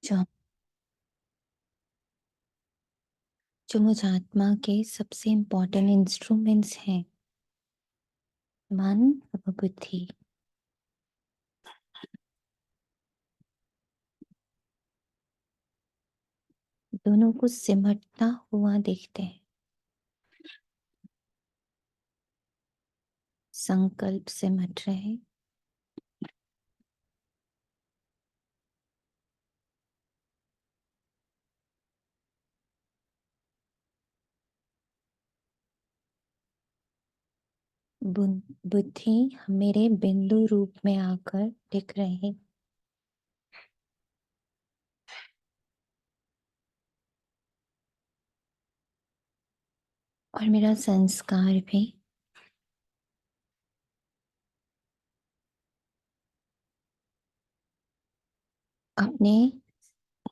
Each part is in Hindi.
जो जो मुझ आत्मा के सबसे इम्पोर्टेंट इंस्ट्रूमेंट्स हैं, मन और बुद्धि। दोनों को सिमटता हुआ देखते हैं। संकल्प सिमट रहे हैं, बुद्धि मेरे बिंदु रूप में आकर टिक रहे हैं। और मेरा संस्कार भी अपने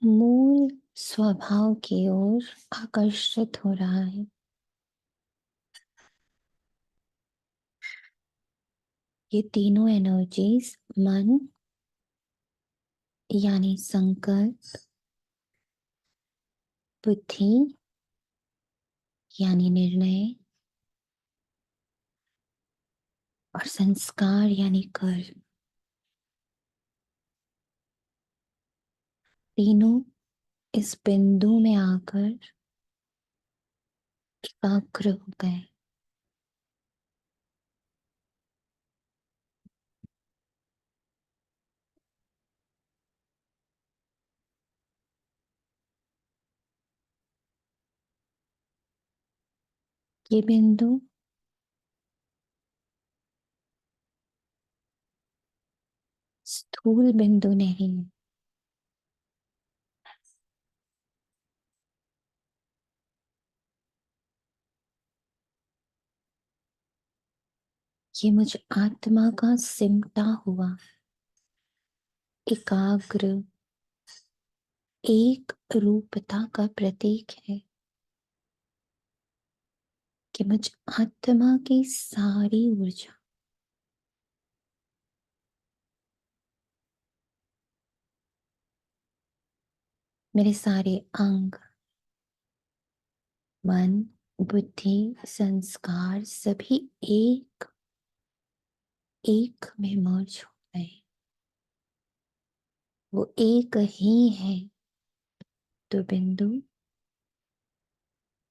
मूल स्वभाव की ओर आकर्षित हो रहा है। ये तीनों एनर्जीज, मन यानी संकल्प, बुद्धि यानी निर्णय और संस्कार यानी कर्म, तीनों इस बिंदु में आकर एकाग्र हो गए। ये बिंदु स्थूल बिंदु नहीं है। ये मुझ आत्मा का सिमटा हुआ एकाग्र एक रूपता का प्रतीक है कि मुझ आत्मा की सारी ऊर्जा, मेरे सारे अंग, मन, बुद्धि, संस्कार सभी एक एक में मर्ज हो गए। वो एक ही है। तो बिंदु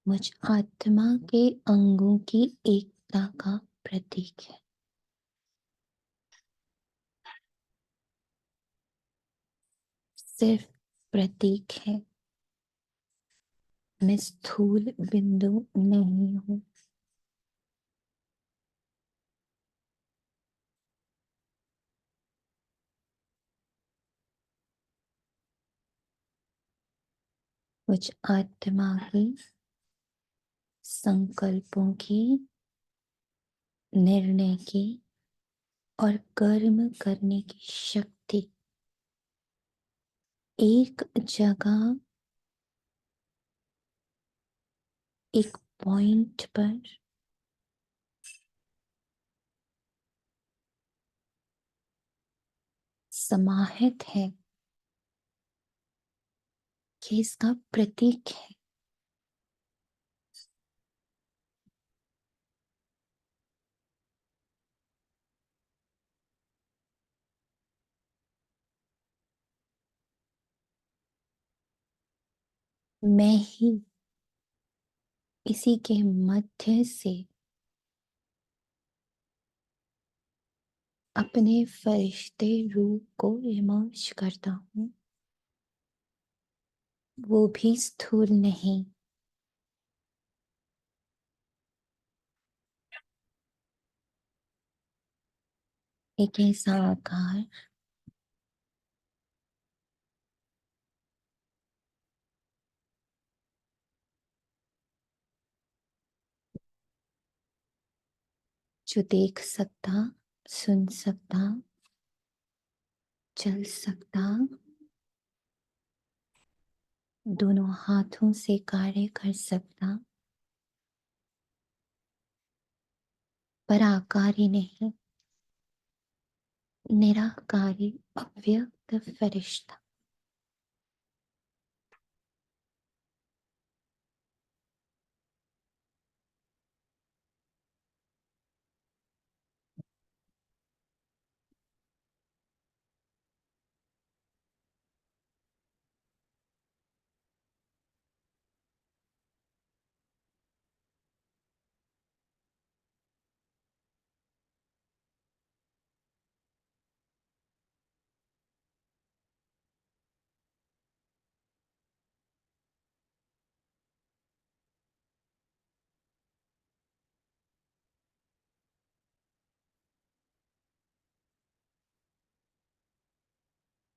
मुझ आत्मा के अंगों की एकता का प्रतीक है। सिर्फ प्रतीक है। मैं स्थूल बिंदु नहीं हूं। मुझ आत्मा की संकल्पों की, निर्णय की और कर्म करने की शक्ति एक जगह, एक पॉइंट पर समाहित है कि इसका प्रतीक है। मैं ही इसी के मध्य से अपने फरिश्ते रूप को इमर्ज करता हूं। वो भी स्थूल नहीं। एक ऐसा आकार जो देख सकता, सुन सकता, चल सकता, दोनों हाथों से कार्य कर सकता, पर आकारी नहीं, निराकारी, अव्यक्त फरिश्ता।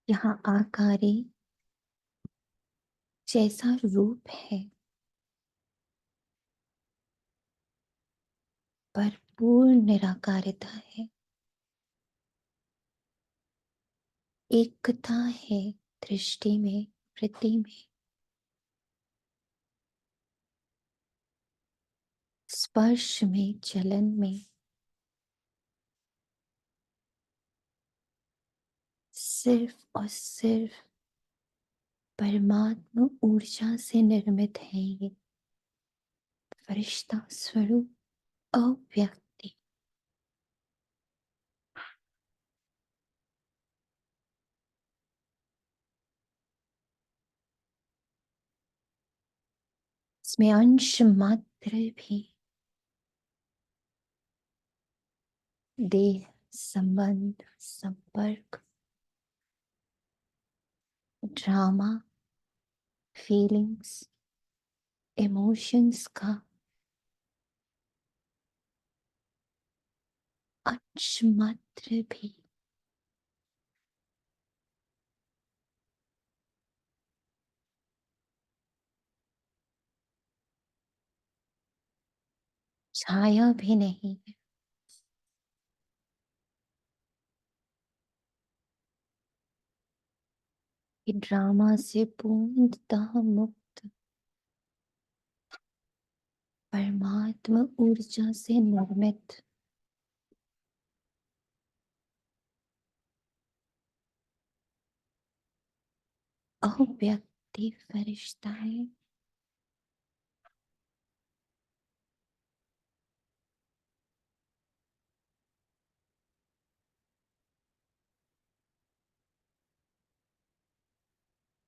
यहाँ आकारे जैसा रूप है, पर पूर्ण निराकारिता है, एकता है दृष्टि में, वृत्ति में, स्पर्श में, चलन में, सिर्फ और सिर्फ परमात्म ऊर्जा से निर्मित है ये फरिश्ता स्वरूप अव्यक्ति। इसमें अंश मात्र भी देह संबंध, संपर्क, ड्रामा, फीलिंग्स, इमोशंस का अंश मात्र भी छाया भी नहीं है। ये ड्रामा से पूर्णतः मुक्त परमात्मा ऊर्जा से निर्मित अव्यक्ति फरिश्ता है।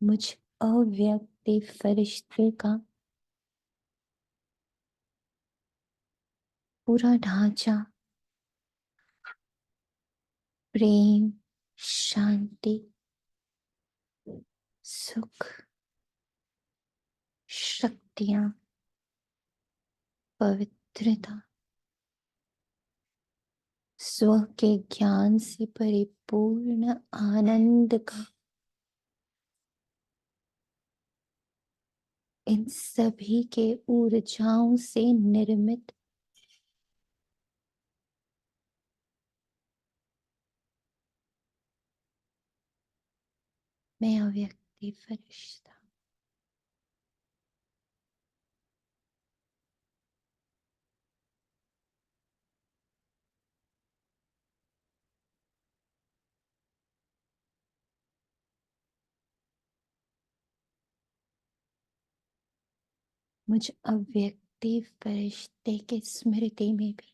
मुझ अव्यक्ति फरिश्ते का पूरा ढांचा प्रेम, शांति, सुख, शक्तियां, पवित्रता, स्व के ज्ञान से परिपूर्ण आनंद का, इन सभी के ऊर्जाओं से निर्मित मैं अव्यक्ति फरिश्ता। मुझ अव्यक्ति फरिश्ते के स्मृति में भी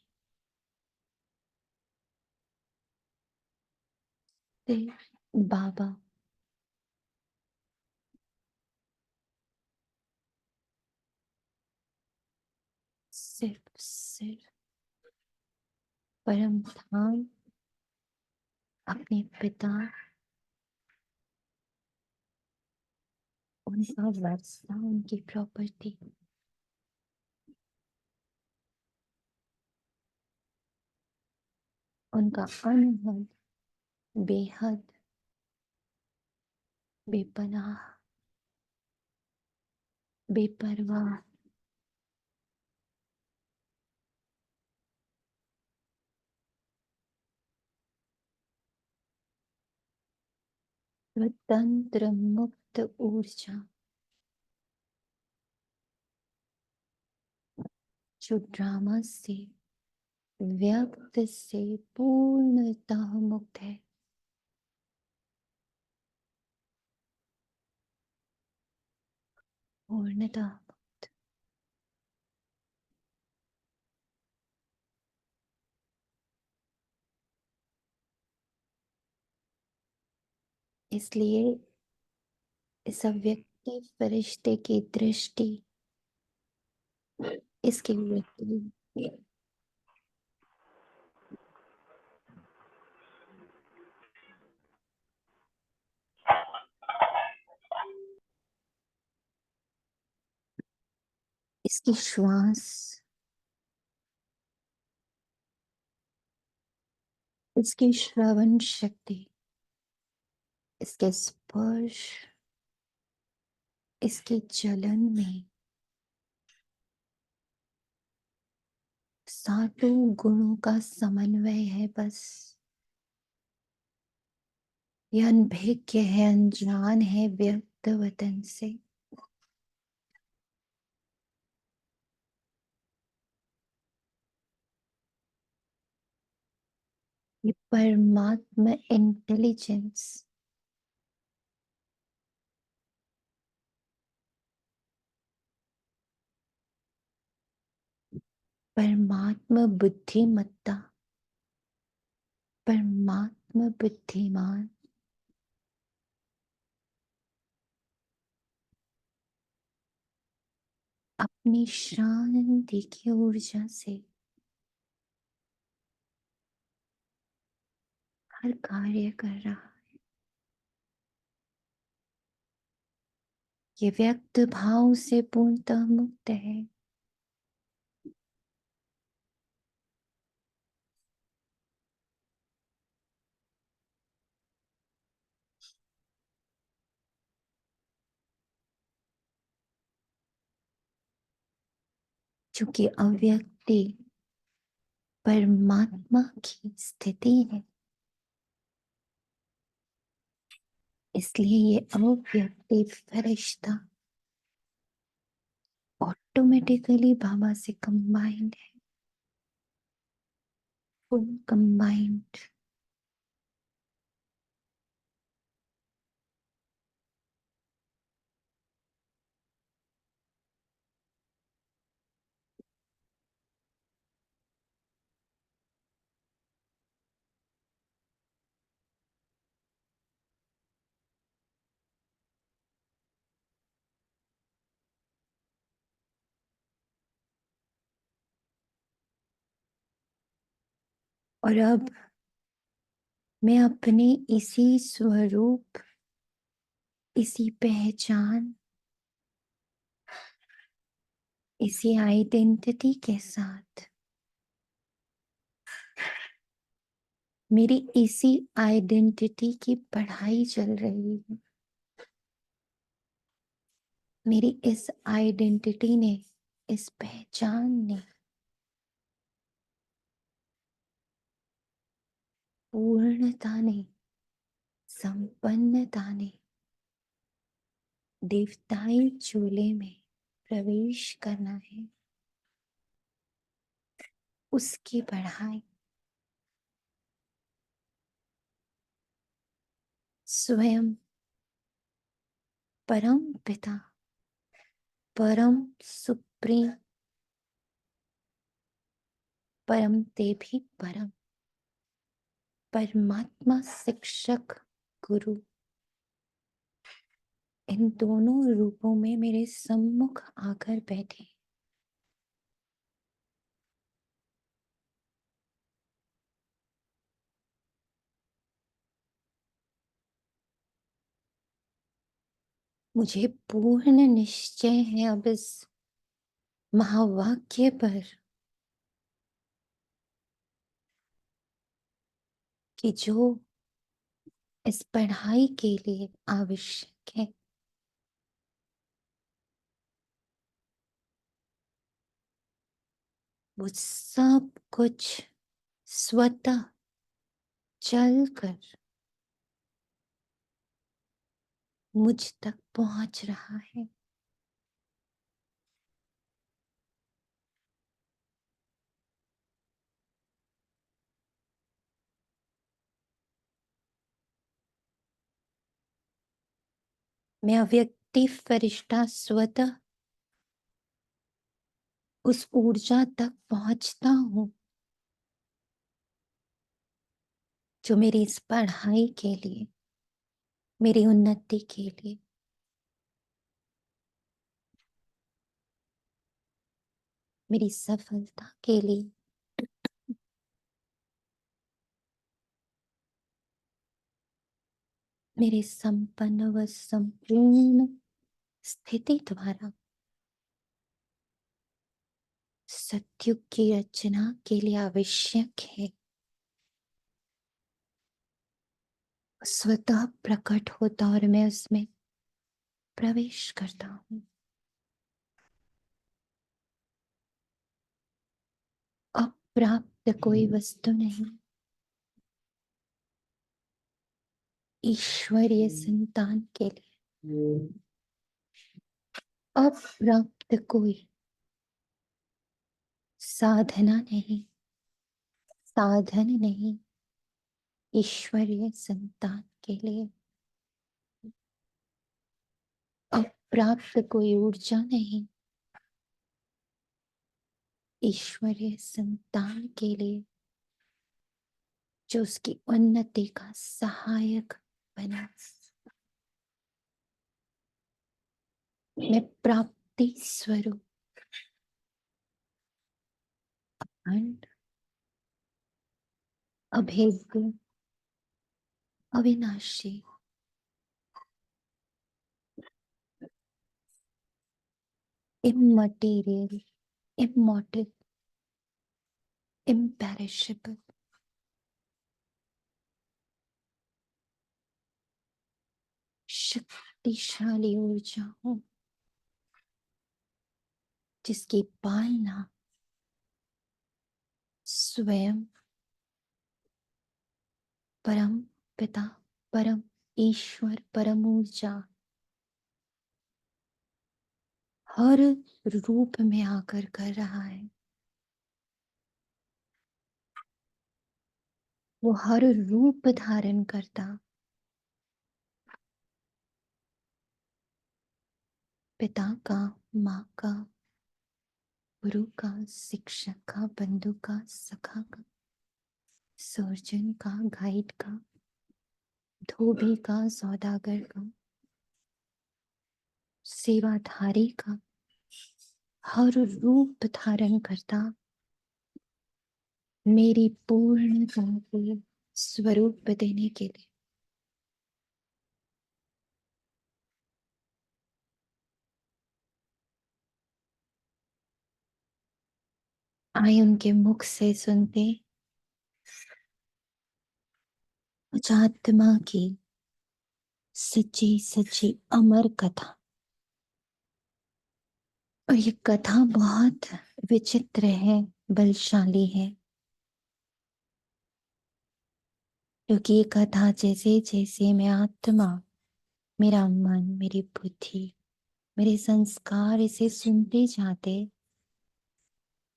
सिर्फ बाबा, सिर्फ परम धाम, अपने पिता, उनका वारसा, उनकी प्रॉपर्टी, उनका अनहद, बेहद, बेपनाह, बेपरवाह, स्वतंत्र मुक्त ऊर्जा जो ड्रामा से, व्यक्त से पूर्णतः मुक्त है। पूर्णतः। इसलिए इस अव्यक्ति फरिश्ते की दृष्टि इसके व्यक्ति, इसकी श्वास, इसकी श्रवण शक्ति, इसके स्पर्श, इसके चलन में सातों गुणों का समन्वय है। बस यह अनभिज्ञ है, अनजान है व्यक्त वतन से। ये परमात्मा इंटेलिजेंस, परमात्मा बुद्धिमत्ता, परमात्मा बुद्धिमान अपनी शांति की ऊर्जा से हर कार्य कर रहा। ये व्यक्त भाव से पूर्णतः मुक्त है। क्योंकि अव्यक्ति परमात्मा की स्थिति है, इसलिए ये अव्यक्ति फरिश्ता ऑटोमेटिकली बाबा से कंबाइंड है, फुल कंबाइंड। और अब मैं अपने इसी स्वरूप, इसी पहचान, इसी आइडेंटिटी के साथ, मेरी इसी आइडेंटिटी की पढ़ाई चल रही है। मेरी इस आइडेंटिटी ने, इस पहचान ने पूर्णता ने, संपन्नता ने देवताई चूल्हे में प्रवेश करना है। उसकी पढ़ाई स्वयं परम पिता, परम सुप्रीम, परम ते भी परम परमात्मा शिक्षक गुरु, इन दोनों रूपों में मेरे सम्मुख आकर बैठे। मुझे पूर्ण निश्चय है अब इस महावाक्य पर कि जो इस पढ़ाई के लिए आवश्यक है, वो सब कुछ स्वतः चलकर मुझ तक पहुंच रहा है। मैं अव्यक्ति फरिश्ता स्वतः उस ऊर्जा तक पहुंचता हूं जो मेरी इस पढ़ाई के लिए, मेरी उन्नति के लिए, मेरी सफलता के लिए, मेरे संपन्न व संपूर्ण स्थिति द्वारा सत्युग की रचना के लिए आवश्यक है। स्वतः प्रकट होता और मैं उसमें प्रवेश करता हूं। अप्राप्त कोई वस्तु नहीं, ईश्वरीय संतान के लिए। अप्राप्त कोई साधना नहीं, साधन नहीं, ईश्वरीय संतान के लिए। अप्राप्त कोई ऊर्जा नहीं, ईश्वरीय संतान के लिए, जो उसकी उन्नति का सहायक बने। मैं प्राप्ति स्वरूप अखंड, अभेद्य, अविनाशी, इमटेरियल, इमॉर्टल, इम्पेरिशेबल, शक्तिशाली ऊर्जा हूं, जिसकी पालना स्वयं परम पिता, परम ईश्वर, परम ऊर्जा हर रूप में आकर कर रहा है। वो हर रूप धारण करता, पिता का, माँ का, गुरु का, शिक्षक का, बंधु का, सखा का, सर्जन का, गाइड का, धोबी का, सौदागर का, सेवाधारी का, हर रूप धारण करता मेरी पूर्णता को स्वरूप देने के लिए। आए उनके मुख से सुनते उस आत्मा की सच्ची सच्ची अमर कथा। और ये कथा बहुत विचित्र है, बलशाली है, क्योंकि ये कथा जैसे जैसे मैं आत्मा, मेरा मन, मेरी बुद्धि, मेरे संस्कार इसे सुनते जाते,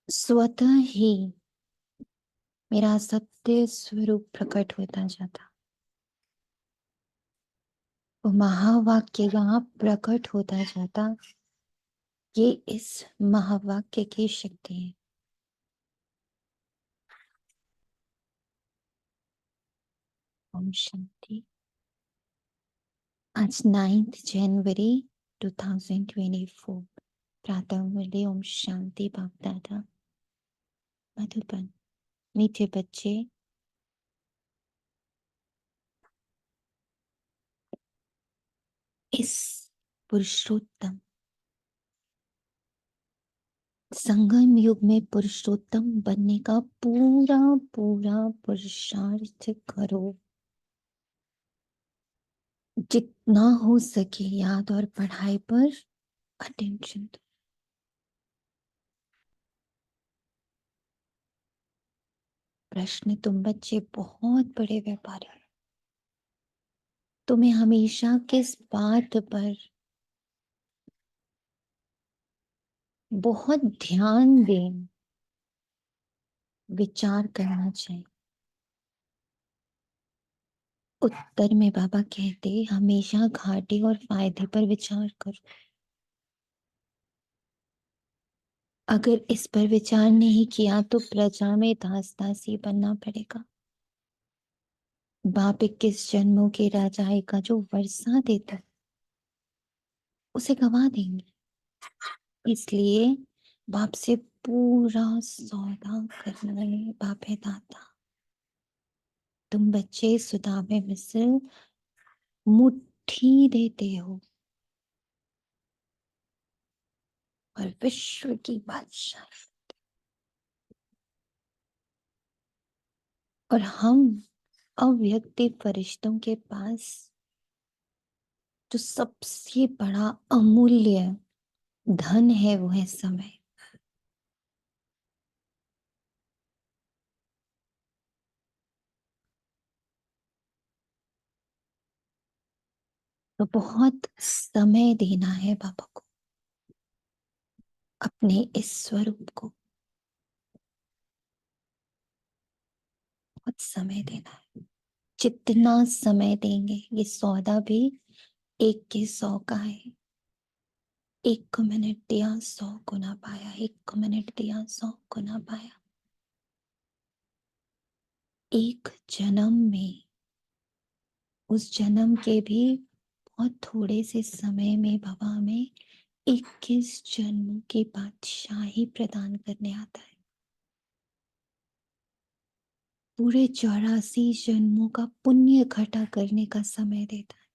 स्वतः ही मेरा सत्य स्वरूप प्रकट होता जाता। वो महावाक्य यहाँ प्रकट होता जाता। ये इस महावाक्य की शक्ति है। ओम शांति। आज 9 जनवरी 2024 प्रातः मुरली। ओम शांति। बाप दादा मधुबन। मीठे बच्चे, इस पुरुषोत्तम संगम युग में पुरुषोत्तम बनने का पूरा पूरा पुरुषार्थ करो। जितना हो सके याद और पढ़ाई पर अटेंशन दो। प्रश्न, तुम बच्चे बहुत बड़े व्यापारी हो। तुम्हें हमेशा किस बात पर बहुत ध्यान दें, विचार करना चाहिए। उत्तर में बाबा कहते हमेशा घाटे और फायदे पर विचार करो। अगर इस पर विचार नहीं किया तो प्रजा में दास दासी बनना पड़ेगा। बाप 21 जन्मों के राजाए का जो वर्षा देता उसे गवा देंगे। इसलिए बाप से पूरा सौदा करना है। बाप है दाता। तुम बच्चे सुदा में मिस्र मुट्ठी देते हो और विश्व की बादशाह। और हम अव्यक्ति फरिश्तों के पास जो सबसे बड़ा अमूल्य धन है वो है समय। तो बहुत समय देना है बाबा को, अपने इस स्वरूप को बहुत समय देना है। जितना समय देंगे, ये सौदा भी 1 के 100 का है। 1 मिनट दिया 100 गुना पाया, 1 मिनट दिया 100 गुना पाया। एक जन्म में, उस जन्म के भी बहुत थोड़े से समय में बाबा हमें 21 जन्मों की बादशाही प्रदान करने आता है। पूरे 84 जन्मों का पुण्य इकट्ठा करने का समय देता है।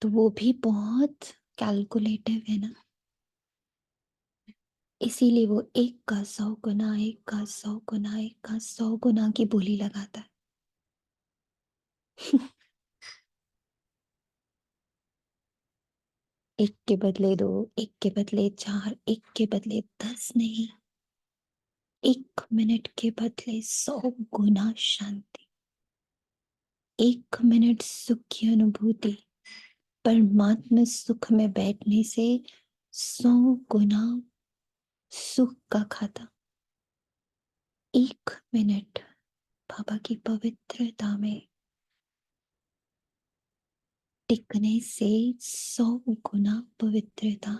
तो वो भी बहुत कैलकुलेटिव है ना, इसीलिए वो 1 का 100 गुना, 1 का 100 गुना, 1 का 100 गुना की बोली लगाता है। एक के बदले 2, एक के बदले 4, एक के बदले 10 नहीं, 1 मिनट के बदले 100 गुना शांति। 1 मिनट सुख की अनुभूति परमात्मा सुख में बैठने से 100 गुना सुख का खाता। 1 मिनट बाबा की पवित्रता में टिकने से 100 गुना पवित्रता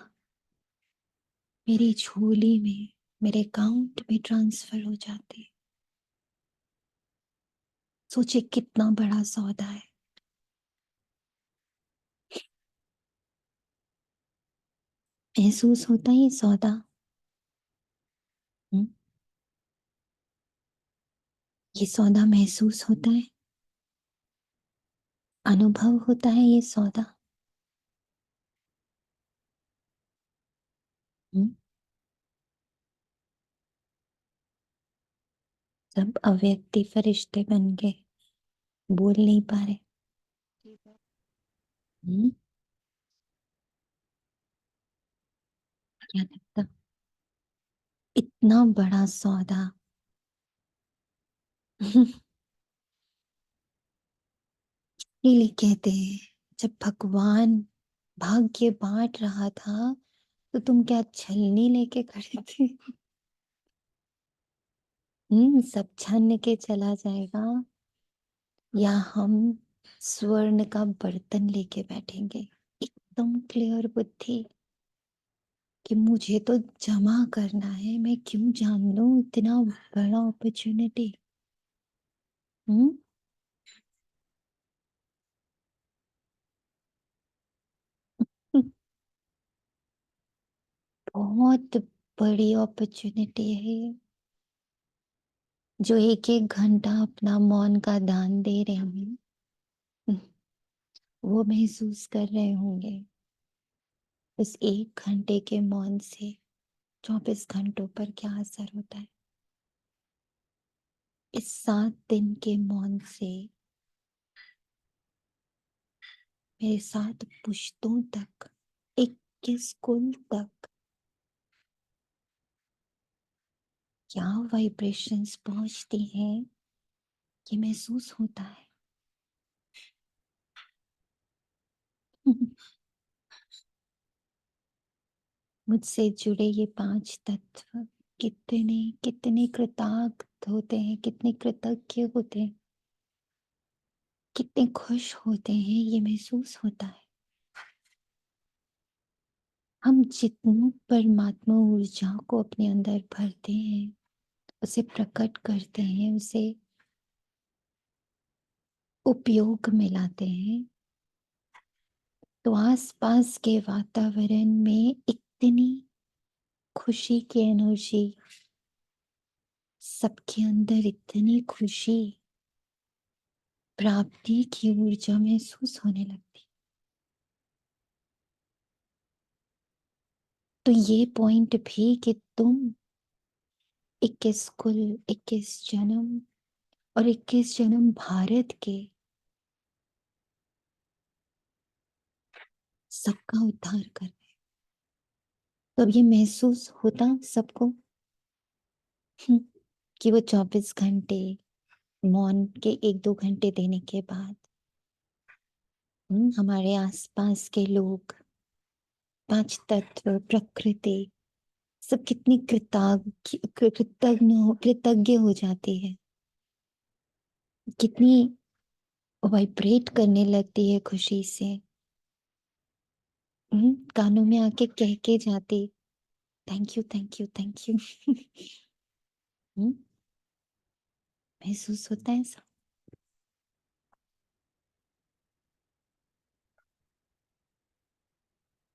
मेरी झोली में, मेरे अकाउंट में ट्रांसफर हो जाती है। सोचिए कितना बड़ा सौदा है। महसूस होता है ये सौदा? हम्म? ये सौदा महसूस होता है, अनुभव होता है ये सौदा। हम्म? सब अव्यक्ति फरिश्ते बन गए, बोल नहीं पा रहे। हम्म? क्या लगता? इतना बड़ा सौदा। इसीलिए कहते हैं, जब भगवान भाग्य बांट रहा था तो तुम क्या छलनी लेके खड़े थे? सब छन के चला जाएगा, या हम स्वर्ण का बर्तन लेके बैठेंगे। एकदम क्लियर बुद्धि कि मुझे तो जमा करना है, मैं क्यों जान लूं इतना बड़ा अपॉर्चुनिटी। हम्म? बहुत बड़ी अपॉर्चुनिटी है ये। जो 1 1 घंटा अपना मौन का दान दे रहे हैं, वो महसूस कर रहे होंगे उस 1 घंटे के मौन से 24 घंटों पर क्या असर होता है। इस 7 दिन के मौन से मेरे 7 पुश्तों तक, 21 कुल तक क्या वाइब्रेशंस पहुंचती हैं, ये महसूस होता है। मुझसे जुड़े ये 5 तत्व कितने कितने कृतार्थ होते हैं, कितने कृतज्ञ होते हैं, कितने खुश होते हैं, ये महसूस होता है। हम जितनी परमात्मा ऊर्जा को अपने अंदर भरते हैं, उसे प्रकट करते हैं, उसे उपयोग में लाते हैं, तो आसपास के वातावरण में इतनी खुशी की एनर्जी, सबके अंदर इतनी खुशी, प्राप्ति की ऊर्जा महसूस होने लगती। तो ये पॉइंट भी कि तुम 21 कुल, 21 जन्म और 21 जन्म भारत के, सबका उद्धार कर। तो अब ये महसूस होता सबको, कि वो 24 घंटे मौन के 1-2 घंटे देने के बाद हमारे आसपास के लोग, 5 तत्व, प्रकृति, सब कितनी कृतज्ञ हो जाती है, कितनी वाइब्रेट करने लगती है खुशी से। कानों में आके कह के जाती, thank you thank you thank you. महसूस होता है सब।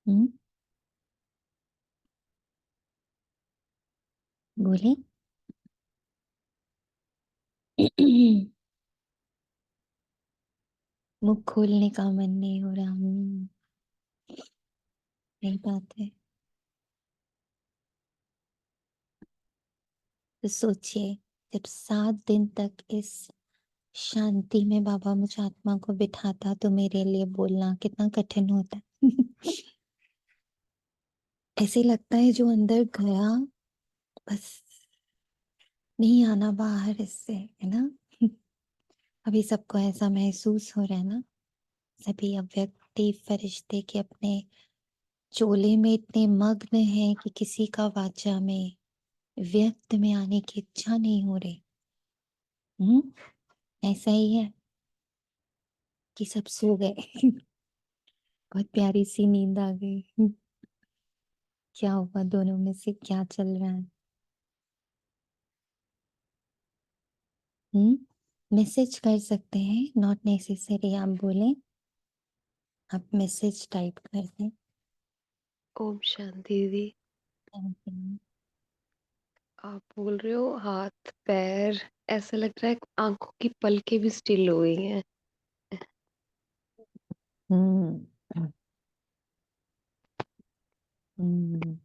हम्म, बोले। मुख खोलने का मन नहीं हो रहा। यही बात है। तो सोचिए, जब 7 दिन तक इस शांति में बाबा मुझ आत्मा को बिठाता, तो मेरे लिए बोलना कितना कठिन होता। ऐसे लगता है जो अंदर गया, बस नहीं आना बाहर इससे, है ना। अभी सबको ऐसा महसूस हो रहा है ना। सभी अव्यक्ति फरिश्ते के अपने चोले में इतने मग्न हैं कि किसी का वाचा में व्यक्त में आने की इच्छा नहीं हो रही। ऐसा ही है कि सब सो गए। बहुत प्यारी सी नींद आ गई। क्या होगा, दोनों में से क्या चल रहा है। मैसेज कर सकते हैं, नॉट नेसेसरी आप बोलें, आप मैसेज टाइप कर दें। ओम शांति दीदी। आप बोल रहे हो हाथ पैर, ऐसा लग रहा है आंखों की पलकें भी स्टिल हो गई हैं। हम्म। हम्म।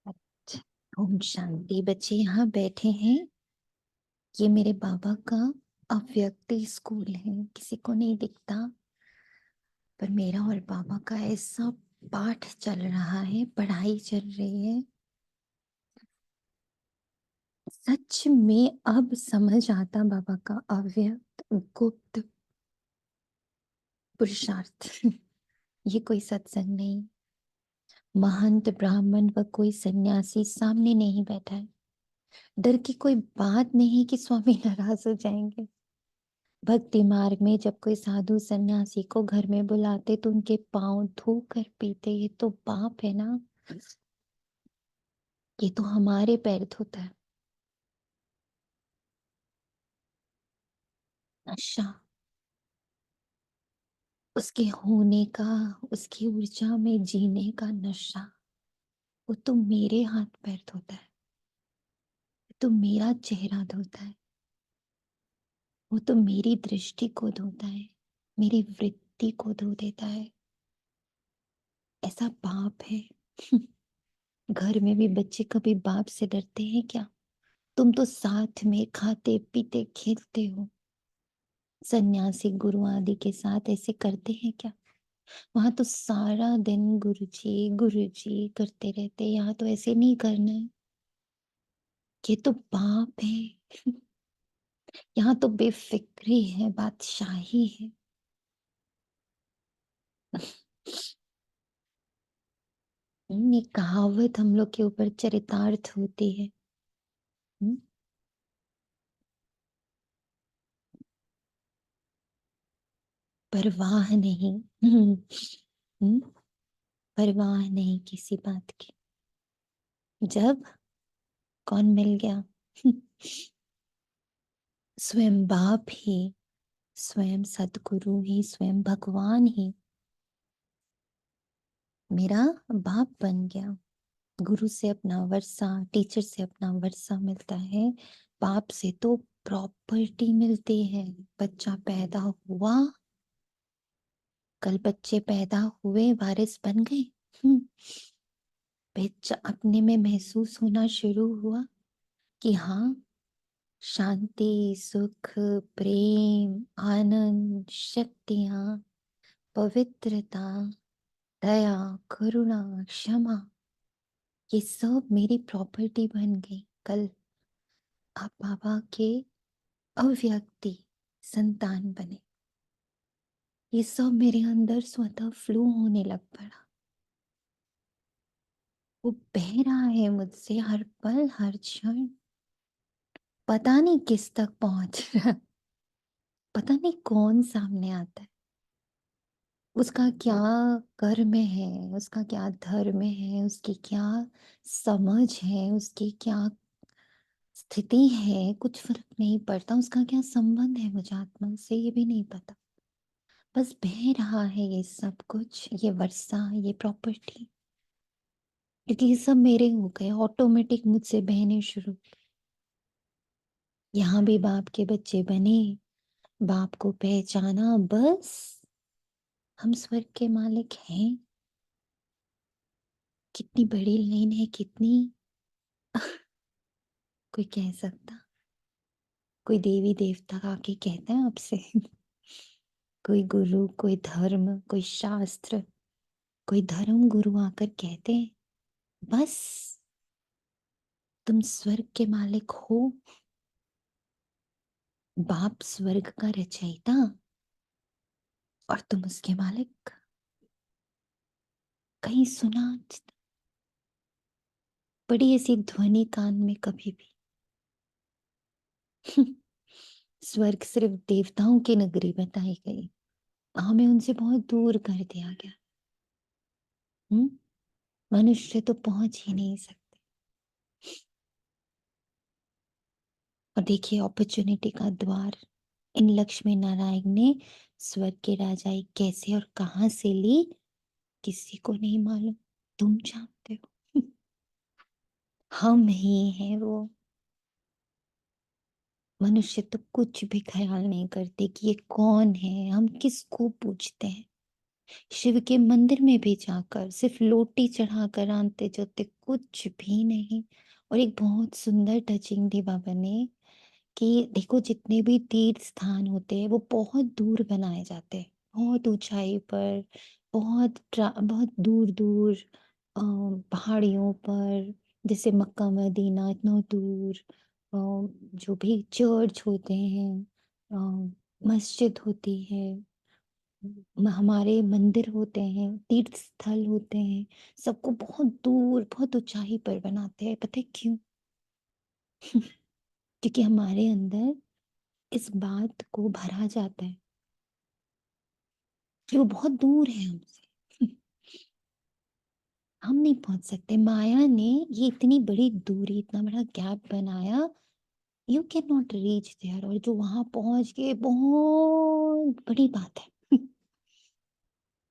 अच्छा, ओम शांति। बच्चे यहाँ बैठे हैं, ये मेरे बाबा का अव्यक्ति स्कूल है, किसी को नहीं दिखता, पर मेरा और बाबा का ऐसा पाठ चल रहा है, पढ़ाई चल रही है। सच में अब समझ आता बाबा का अव्यक्त गुप्त पुरुषार्थ। ये कोई सत्संग नहीं, महंत ब्राह्मण व कोई सन्यासी सामने नहीं बैठा है। डर की कोई बात नहीं कि स्वामी नाराज हो जाएंगे। भक्ति मार्ग में जब कोई साधु सन्यासी को घर में बुलाते तो उनके पांव धोकर पीते, ये तो पाप है ना। ये तो हमारे पैर धोता है। नशा, उसके होने का, उसकी ऊर्जा में जीने का नशा, वो तो मेरे हाथ पैर धोता है, वो तो मेरा चेहरा धोता है, वो तो मेरी दृष्टि को धोता है, मेरी वृत्ति को धो देता है। ऐसा पाप है। घर में भी बच्चे कभी बाप से डरते हैं क्या? तुम तो साथ में खाते पीते खेलते हो। सन्यासी गुरु आदि के साथ ऐसे करते हैं क्या? वहां तो सारा दिन गुरु जी करते रहते, यहाँ तो ऐसे नहीं करना है। ये तो पाप है। यहाँ तो बेफिक्री है, बादशाही है। ये कहावत हम लोग के ऊपर चरितार्थ होती है। हम्म, परवाह नहीं। हम्म, परवाह नहीं किसी बात की। जब कौन मिल गया? स्वयं बाप ही, स्वयं सतगुरु ही, स्वयं भगवान ही मेरा बाप बन गया। गुरु से अपना वर्षा, टीचर से अपना वर्षा मिलता है। बाप से तो प्रॉपर्टी मिलती है। बच्चा पैदा हुआ, कल बच्चे पैदा हुए, वारिस बन गए। हम्म, अपने में महसूस होना शुरू हुआ कि हाँ, शांति, सुख, प्रेम, आनंद, शक्तियाँ, पवित्रता, दया, करुणा, क्षमा, ये सब मेरी प्रॉपर्टी बन गई। कल आप बाबा के अव्यक्ति संतान बने। ये सब मेरे अंदर स्वतः फ्लो होने लग पड़ा। वो बह रहा है मुझसे हर पल, हर क्षण। पता नहीं किस तक पहुंच रहा, पता नहीं कौन सामने आता है, उसका क्या कर्म है, उसका क्या धर्म है, उसकी क्या समझ है, उसकी क्या स्थिति है, कुछ फर्क नहीं पड़ता। उसका क्या संबंध है मुझे आत्मा से, ये भी नहीं पता। बस बह रहा है ये सब कुछ, ये वर्षा, ये प्रॉपर्टी, क्योंकि ये सब मेरे हो गए ऑटोमेटिक, मुझसे बहने शुरू। यहाँ भी बाप के बच्चे बने, बाप को पहचाना, बस हम स्वर्ग के मालिक हैं। कितनी बड़ी लाइन है, कितनी कोई कह सकता, कोई देवी देवता आके कहते हैं आपसे कोई गुरु, कोई धर्म, कोई शास्त्र, कोई धर्म गुरु आकर कहते हैं बस तुम स्वर्ग के मालिक हो। बाप स्वर्ग का रचयिता और तुम उसके मालिक। कहीं सुना बड़ी ऐसी ध्वनि कान में कभी भी स्वर्ग सिर्फ देवताओं की नगरी बताई गई, हमें उनसे बहुत दूर कर दिया गया। मनुष्य तो पहुंच ही नहीं सकते। और देखिए अपॉर्चुनिटी का द्वार इन लक्ष्मी नारायण ने स्वर्ग के राजाई कैसे और कहां से ली, किसी को नहीं मालूम। तुम जानते हो हम ही हैं वो। मनुष्य तो कुछ भी ख्याल नहीं करते कि ये कौन है, हम किसको पूछते हैं। शिव के मंदिर में भी जाकर सिर्फ लोटी चढ़ाकर आते जोते, कुछ भी नहीं। और एक बहुत सुंदर टचिंग दी बाबा ने कि देखो जितने भी तीर्थ स्थान होते हैं वो बहुत दूर बनाए जाते हैं, बहुत ऊंचाई पर, बहुत दूर दूर, पहाड़ियों पर। जैसे मक्का मदीना इतना दूर, जो भी चर्च होते हैं, मस्जिद होती है, हमारे मंदिर होते हैं, तीर्थ स्थल होते हैं, सबको बहुत दूर बहुत ऊंचाई पर बनाते हैं। पता है क्यों? क्योंकि हमारे अंदर इस बात को भरा जाता है कि वो बहुत दूर है हमसे हम नहीं पहुंच सकते। माया ने ये इतनी बड़ी दूरी, इतना बड़ा गैप बनाया, you can not reach there. और जो वहां पहुंच गए बहुत बड़ी बात है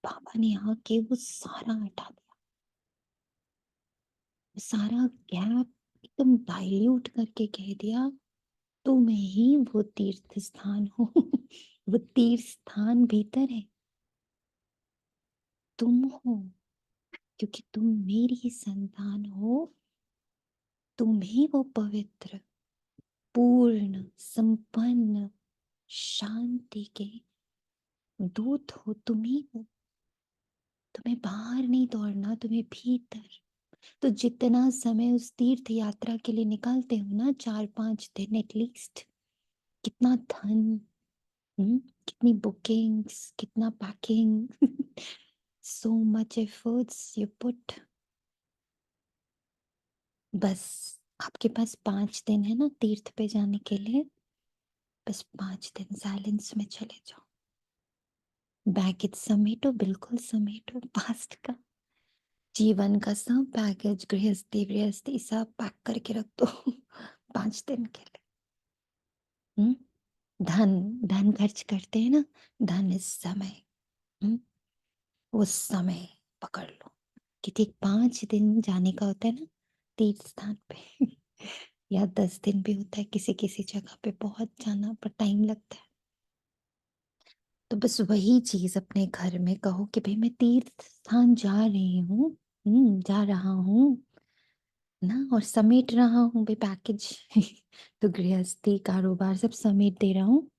बाबा ने यहाँ के वो सारा हटा दिया, सारा गैप एकदम डाइल्यूट करके कह दिया तुम ही वो तीर्थ स्थान हो वो तीर्थ स्थान भीतर है, तुम हो। क्योंकि तुम मेरी संतान हो, तुम ही वो पवित्र, पूर्ण, संपन्न, शांति के दूत हो। तुम ही हो। तुम्हें बाहर नहीं दौड़ना, तुम्हें भीतर। तो जितना समय उस तीर्थ यात्रा के लिए निकालते हो ना, 4-5 दिन एटलीस्ट, कितना धन, कितनी बुकिंग्स, कितना packing so much efforts you put. बस आपके पास 5 दिन है ना तीर्थ पे जाने के लिए, बस 5 दिन साइलेंस में चले जाओ। बैगेज समेटो, बिल्कुल समेटो पास्ट का, जीवन का सब बैगेज, गृहस्थी गृहस्थी सब पैक करके रख दो 5 दिन के लिए। हम्म? धन, धन खर्च करते हैं ना, धन इस समय, हम्म? वो समय पकड़ लो कि ठीक 5 दिन जाने का होता है ना तीर्थ स्थान पे या 10 दिन भी होता है किसी किसी जगह पे, बहुत जाना पर टाइम लगता है। तो बस वही चीज अपने घर में कहो कि भाई मैं तीर्थ स्थान जा रही हूँ, जा रहा हूँ ना, और समेट रहा हूँ भाई पैकेज। तो गृहस्थी, कारोबार सब समेट दे रहा हूँ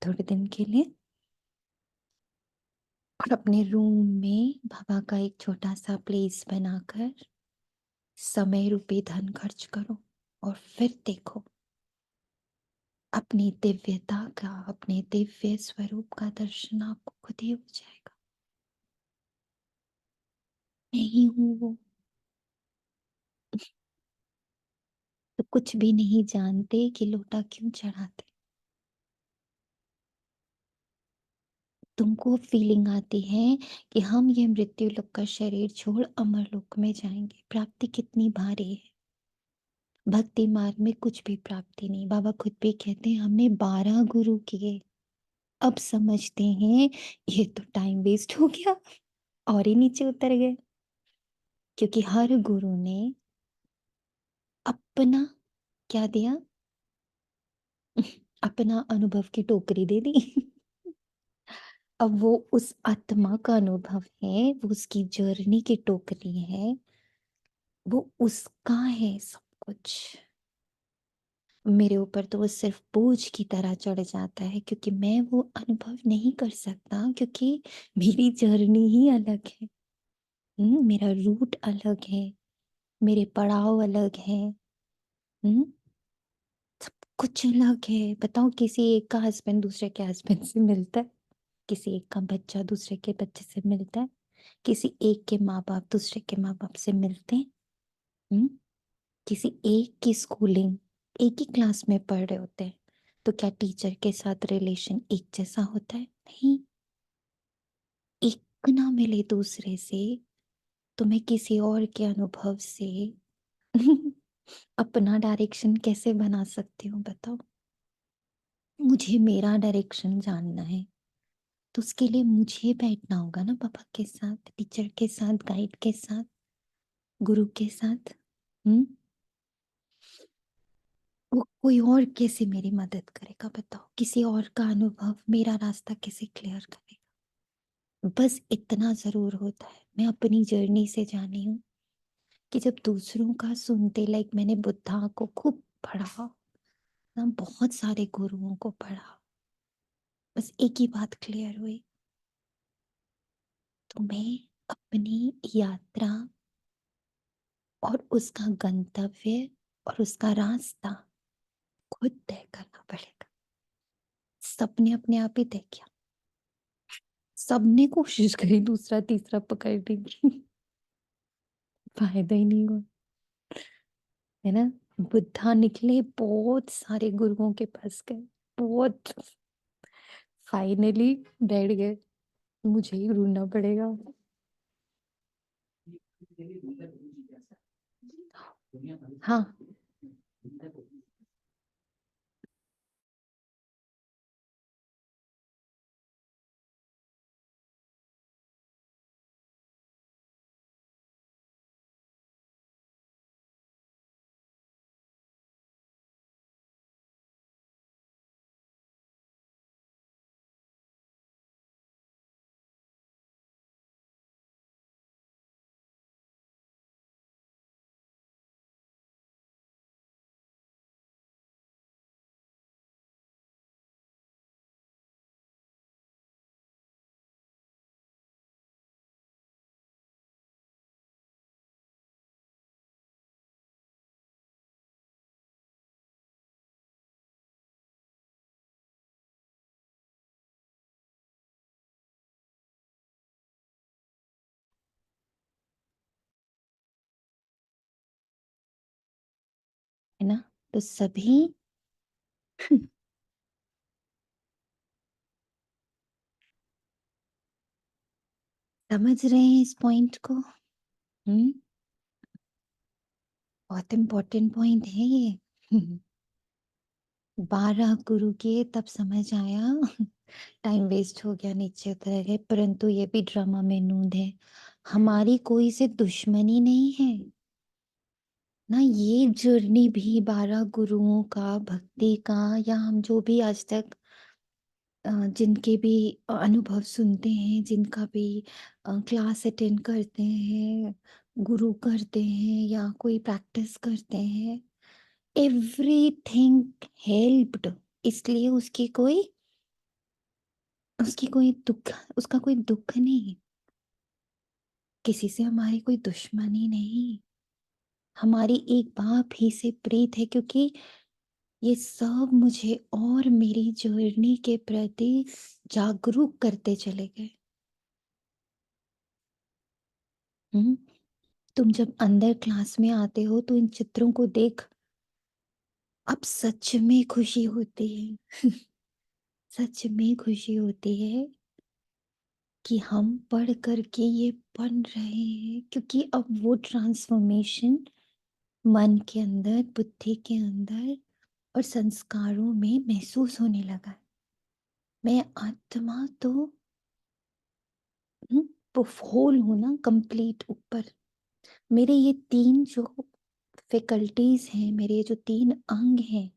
थोड़े दिन के लिए। और अपने रूम में बाबा का एक छोटा सा प्लेस बनाकर समय रूपी धन खर्च करो, और फिर देखो अपनी दिव्यता का, अपने दिव्य स्वरूप का दर्शन आपको खुद ही हो जाएगा। नहीं हूं वो, तो कुछ भी नहीं जानते कि लोटा क्यों चढ़ाते। तुमको फीलिंग आती है कि हम ये मृत्यु लोक का शरीर छोड़ अमर लोक में जाएंगे। प्राप्ति कितनी भारी है। भक्ति मार्ग में कुछ भी प्राप्ति नहीं। बाबा खुद भी कहते हैं हमने 12 गुरु किए, अब समझते हैं ये तो टाइम वेस्ट हो गया, और ही नीचे उतर गए। क्योंकि हर गुरु ने अपना क्या दिया? अपना अनुभव की टोकरी दे दी। अब वो उस आत्मा का अनुभव है, वो उसकी जर्नी की टोकरी है, वो उसका है सब कुछ। मेरे ऊपर तो वो सिर्फ बोझ की तरह चढ़ जाता है, क्योंकि मैं वो अनुभव नहीं कर सकता, क्योंकि मेरी जर्नी ही अलग है। मेरा रूट अलग है, मेरे पड़ाव अलग है। हम्म सब कुछ अलग है। बताओ, किसी एक का हस्बैंड दूसरे के हस्बैंड से मिलता है? किसी एक का बच्चा दूसरे के बच्चे से मिलता है? किसी एक के माँ बाप दूसरे के माँ बाप से मिलते हैं? हम्म किसी एक की स्कूलिंग, एक ही क्लास में पढ़ रहे होते हैं, तो क्या टीचर के साथ रिलेशन एक जैसा होता है? नहीं। एक ना मिले दूसरे से, तो मैं किसी और के अनुभव से अपना डायरेक्शन कैसे बना सकती हूँ? बताओ। मुझे मेरा डायरेक्शन जानना है, तो उसके लिए मुझे बैठना होगा ना पापा के साथ, टीचर के साथ, गाइड के साथ, गुरु के साथ। हम्म वो कोई और कैसे मेरी मदद करेगा? बताओ, किसी और का अनुभव मेरा रास्ता कैसे क्लियर करेगा? बस इतना जरूर होता है, मैं अपनी जर्नी से जानी हूँ, कि जब दूसरों का सुनते, लाइक मैंने बुद्धा को खूब पढ़ा ना, बहुत सारे गुरुओं को पढ़ा, बस एक ही बात क्लियर हुई, तुम्हें अपनी यात्रा और उसका गंतव्य और उसका रास्ता खुद तय करना पड़ेगा। सबने अपने आप ही तय किया, सबने कोशिश करी दूसरा तीसरा पकड़ने की। फायदा ही नहीं हुआ, है ना। बुद्धा निकले, बहुत सारे गुरुओं के पास गए, बहुत, फाइनली बैठ गए, मुझे ही ढूंढना पड़ेगा। हाँ। है ना। तो सभी समझ रहे हैं इस पॉइंट को? हम्म बहुत इंपॉर्टेंट पॉइंट है ये। 12 गुरु किए तब समझ आया। टाइम वेस्ट हो गया, नीचे उतर गए, परंतु ये भी ड्रामा में नूंद है। हमारी कोई से दुश्मनी नहीं है ना। ये जर्नी भी 12 गुरुओं का, भक्ति का, या हम जो भी आज तक जिनके भी अनुभव सुनते हैं, जिनका भी क्लास अटेंड करते हैं, गुरु करते हैं या कोई प्रैक्टिस करते हैं, एवरीथिंग हेल्प्ड, इसलिए उसका कोई दुख नहीं, किसी से हमारी कोई दुश्मनी नहीं, हमारी एक बाप ही से प्रीत है, क्योंकि ये सब मुझे और मेरी जर्नी के प्रति जागरूक करते चले गए। तुम जब अंदर क्लास में आते हो तो इन चित्रों को देख अब सच में खुशी होती है। सच में खुशी होती है कि हम पढ़ करके ये बन रहे हैं, क्योंकि अब वो ट्रांसफॉर्मेशन मन के अंदर, बुद्धि के अंदर और संस्कारों में महसूस होने लगा है। मैं आत्मा तो होल हूं ना, कंप्लीट ऊपर। मेरे ये तीन जो फैकल्टीज हैं, मेरे ये जो तीन अंग हैं,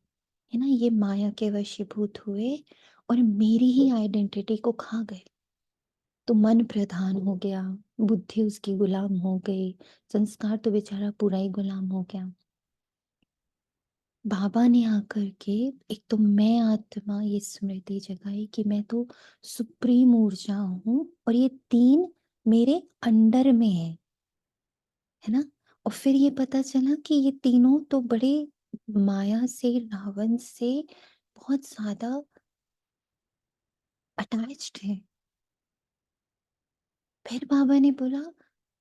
है ना, ये माया के वशीभूत हुए और मेरी ही आइडेंटिटी को खा गए। तो मन प्रधान हो गया, बुद्धि उसकी गुलाम हो गई, संस्कार तो बेचारा पूरा ही गुलाम हो गया। बाबा ने आकर के एक तो मैं आत्मा ये स्मृति जगाई कि मैं तो सुप्रीम ऊर्जा हूं और ये तीन मेरे अंडर में है ना। और फिर ये पता चला कि ये तीनों तो बड़े माया से, रावण से बहुत ज्यादा अटैच्ड है। फिर बाबा ने बोला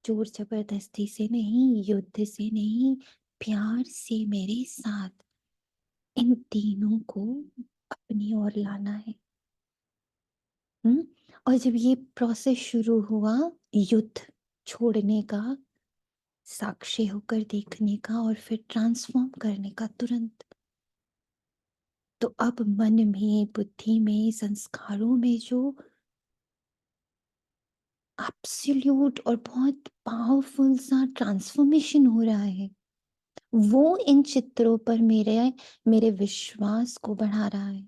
जोर जबरदस्ती से नहीं, युद्ध से नहीं, प्यार से मेरे साथ इन तीनों को अपनी ओर लाना है। हम्म। और जब ये प्रोसेस शुरू हुआ, युद्ध छोड़ने का, साक्षी होकर देखने का और फिर ट्रांसफॉर्म करने का तुरंत, तो अब मन में, बुद्धि में, संस्कारों में जो एब्सोल्यूट और बहुत पावरफुल सा ट्रांसफॉर्मेशन हो रहा है, वो इन चित्रों पर मेरे मेरे विश्वास को बढ़ा रहा है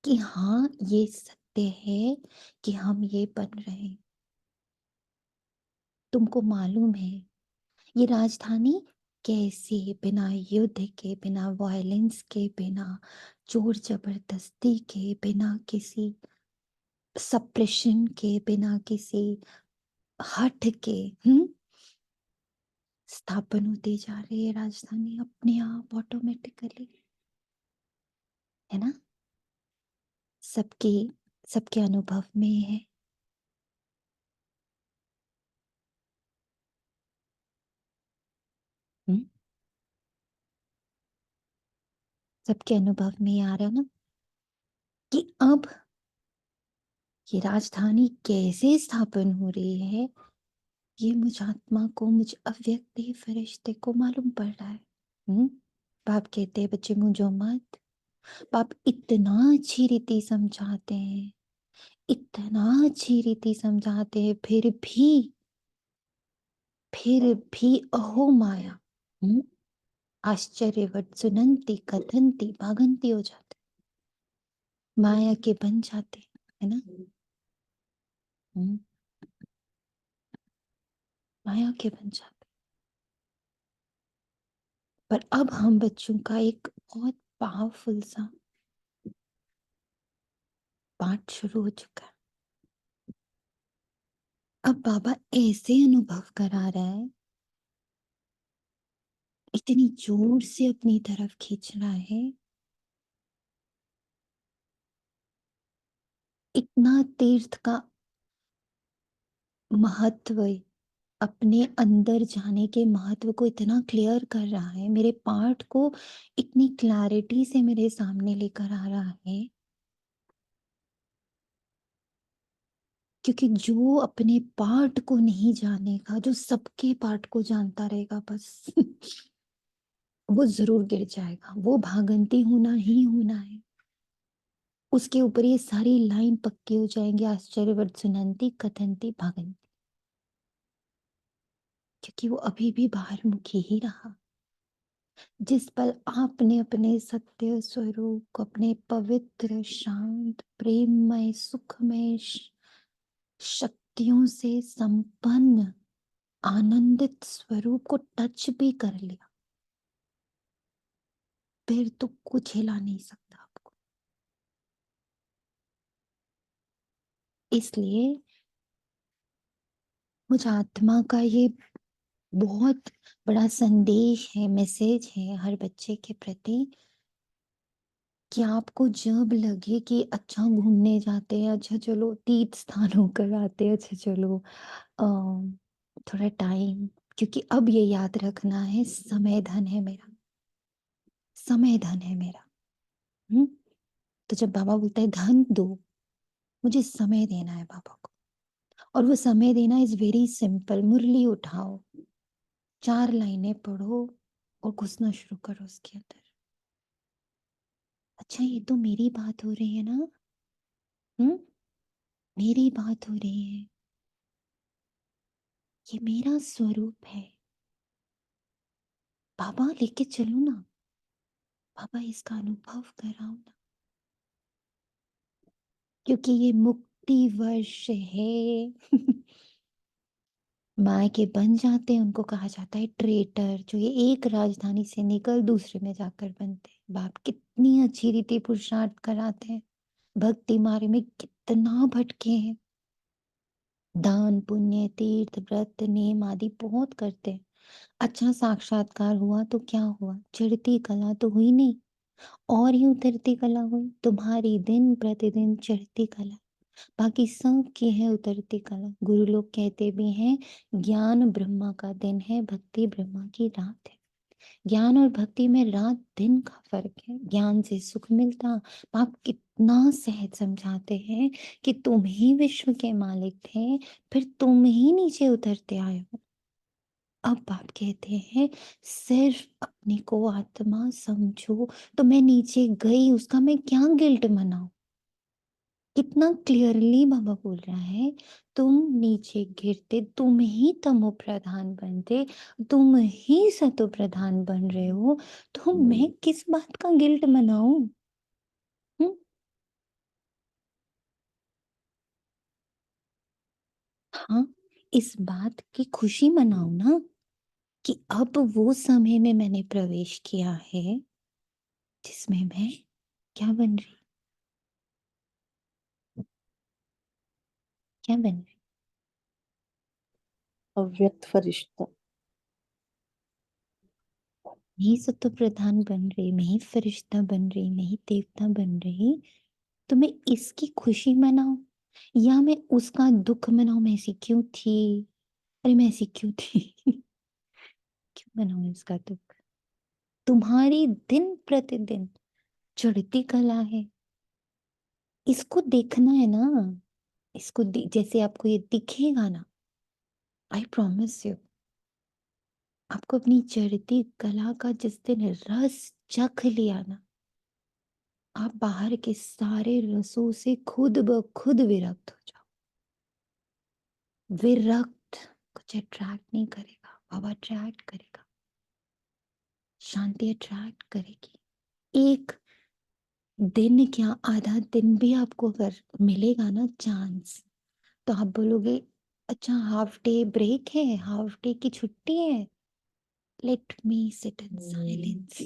कि हाँ ये सत्य है कि हम ये बन रहे हैं। तुमको मालूम है ये राजधानी कैसे, बिना युद्ध के, बिना वायलेंस के, बिना जोर जबरदस्ती के, बिना किसी सप्रेशन के, बिना किसी हट के स्थापन होती जा रही है राजधानी अपने आप ऑटोमेटिकली, है ना। सबके सबके अनुभव में है। हम्म, सबके अनुभव में आ रहा है ना कि अब ये राजधानी कैसे स्थापन हो रही है, ये मुझ आत्मा को, मुझ अव्यक्त फरिश्ते को मालूम पड़ रहा है। हम्म। बाप कहते हैं बच्चे मुझो मत। बाप इतना अच्छी रीति समझाते हैं, इतना अच्छी रीति समझाते हैं, फिर भी अहो माया। हम्म। आश्चर्यवत सुनंती कथनती भागंती हो जाते, माया के बन जाते, है ना। हम्म, माया के बन जाते। पर अब हम बच्चों का एक बहुत पावरफुल सा पाठ शुरू हो चुका है। अब बाबा ऐसे अनुभव करा रहा है, इतनी जोर से अपनी तरफ खींच रहा है, इतना तीर्थ का महत्व, अपने अंदर जाने के महत्व को इतना क्लियर कर रहा है, मेरे पार्ट को इतनी क्लैरिटी से मेरे सामने लेकर आ रहा है। क्योंकि जो अपने पार्ट को नहीं जानेगा, जो सबके पार्ट को जानता रहेगा बस, वो जरूर गिर जाएगा। वो भागंती होना ही होना है, उसके ऊपर ये सारी लाइन पक्की हो जाएंगी, आश्चर्यवत सुनंती कथंती भागंती, क्योंकि वो अभी भी बाहर मुखी ही रहा। जिस पल आपने अपने सत्य स्वरूप को, अपने पवित्र, शांत, प्रेममय, सुखमय शक्तियों से संपन्न आनंदित स्वरूप को टच भी कर लिया, फिर तो कुछ हिला नहीं सकता आपको। इसलिए मुझ आत्मा का ये बहुत बड़ा संदेश है, मैसेज है हर बच्चे के प्रति, कि आपको जब लगे कि अच्छा घूमने जाते हैं, अच्छा चलो तीर्थ स्थान होकर आते हैं, अच्छा चलो थोड़ा टाइम, क्योंकि अब ये याद रखना है, समय धन है मेरा, समय धन है मेरा। तो जब बाबा बोलता है धन दो, मुझे समय देना है बाबा को। और वो समय देना इज वेरी सिंपल। मुरली उठाओ, 4 लाइनें पढ़ो और घुसना शुरू करो उसके अंदर। अच्छा ये तो मेरी बात हो रही है ना, हम्म, मेरी बात हो रही है, ये मेरा स्वरूप है, बाबा लेके चलो ना, बाबा इसका अनुभव कराओ ना, क्योंकि ये मुक्ति वर्ष है। मायके बन जाते हैं, उनको कहा जाता है ट्रेटर, जो ये एक राजधानी से निकल दूसरे में जाकर बनते हैं। बाप कितनी अच्छी रीति पुरुषार्थ कराते हैं, भक्ति मार्ग में कितना भटके हैं, दान पुण्य तीर्थ व्रत नेम आदि बहुत करते हैं। अच्छा साक्षात्कार हुआ तो क्या हुआ, चढ़ती कला तो हुई नहीं, और ही उतरती कला हुई। तुम्हारी दिन प्रतिदिन चढ़ती कला, बाकी सब की है उतरती कला। गुरु लोग कहते भी हैं ज्ञान ब्रह्मा का दिन है, भक्ति ब्रह्मा की रात है। ज्ञान और भक्ति में रात दिन का फर्क है। ज्ञान से सुख मिलता, आप कितना सहज समझाते हैं कि तुम ही विश्व के मालिक थे, फिर तुम ही नीचे उतरते आए हो। अब आप कहते हैं सिर्फ अपने को आत्मा समझो, तो मैं नीचे गई, उसका मैं क्या गिल्ट मनाऊं। कितना क्लियरली बाबा बोल रहा है, तुम नीचे गिरते, तुम ही तमो प्रधान बनते, तुम ही सतो प्रधान बन रहे हो, तो मैं किस बात का गिल्ट मनाऊं। हम्म? हाँ, इस बात की खुशी मनाओ ना, कि अब वो समय में मैंने प्रवेश किया है जिसमें मैं क्या बन रही, क्या बन रही, अव्यक्त फरिश्ता। मैं ही सतो प्रधान बन रही, मैं ही फरिश्ता बन रही, मैं ही देवता बन रही। तो मैं इसकी खुशी मनाऊं या मैं उसका दुख मनाऊं, मैं ऐसी क्यों थी, अरे मैं ऐसी क्यों थी। क्यों मनाऊं इसका दुख। तुम्हारी दिन प्रतिदिन चढ़ती कला है, इसको देखना है ना। इसको जैसे आपको ये दिखेगा ना, आई प्रॉमिस यू, आपको अपनी चढ़ती कला का जिस दिन रस चख लिया ना, आप बाहर के सारे रसों से खुद ब खुद विरक्त हो जाओ। विरक्त, कुछ अट्रैक्ट नहीं करेगा, बाबा अट्रैक्ट करेगा, शांति अट्रैक्ट करेगी। एक दिन क्या, आधा दिन भी आपको अगर मिलेगा ना चांस, तो आप बोलोगे अच्छा हाफ डे ब्रेक है, हाफ डे की छुट्टी है, let me sit in silence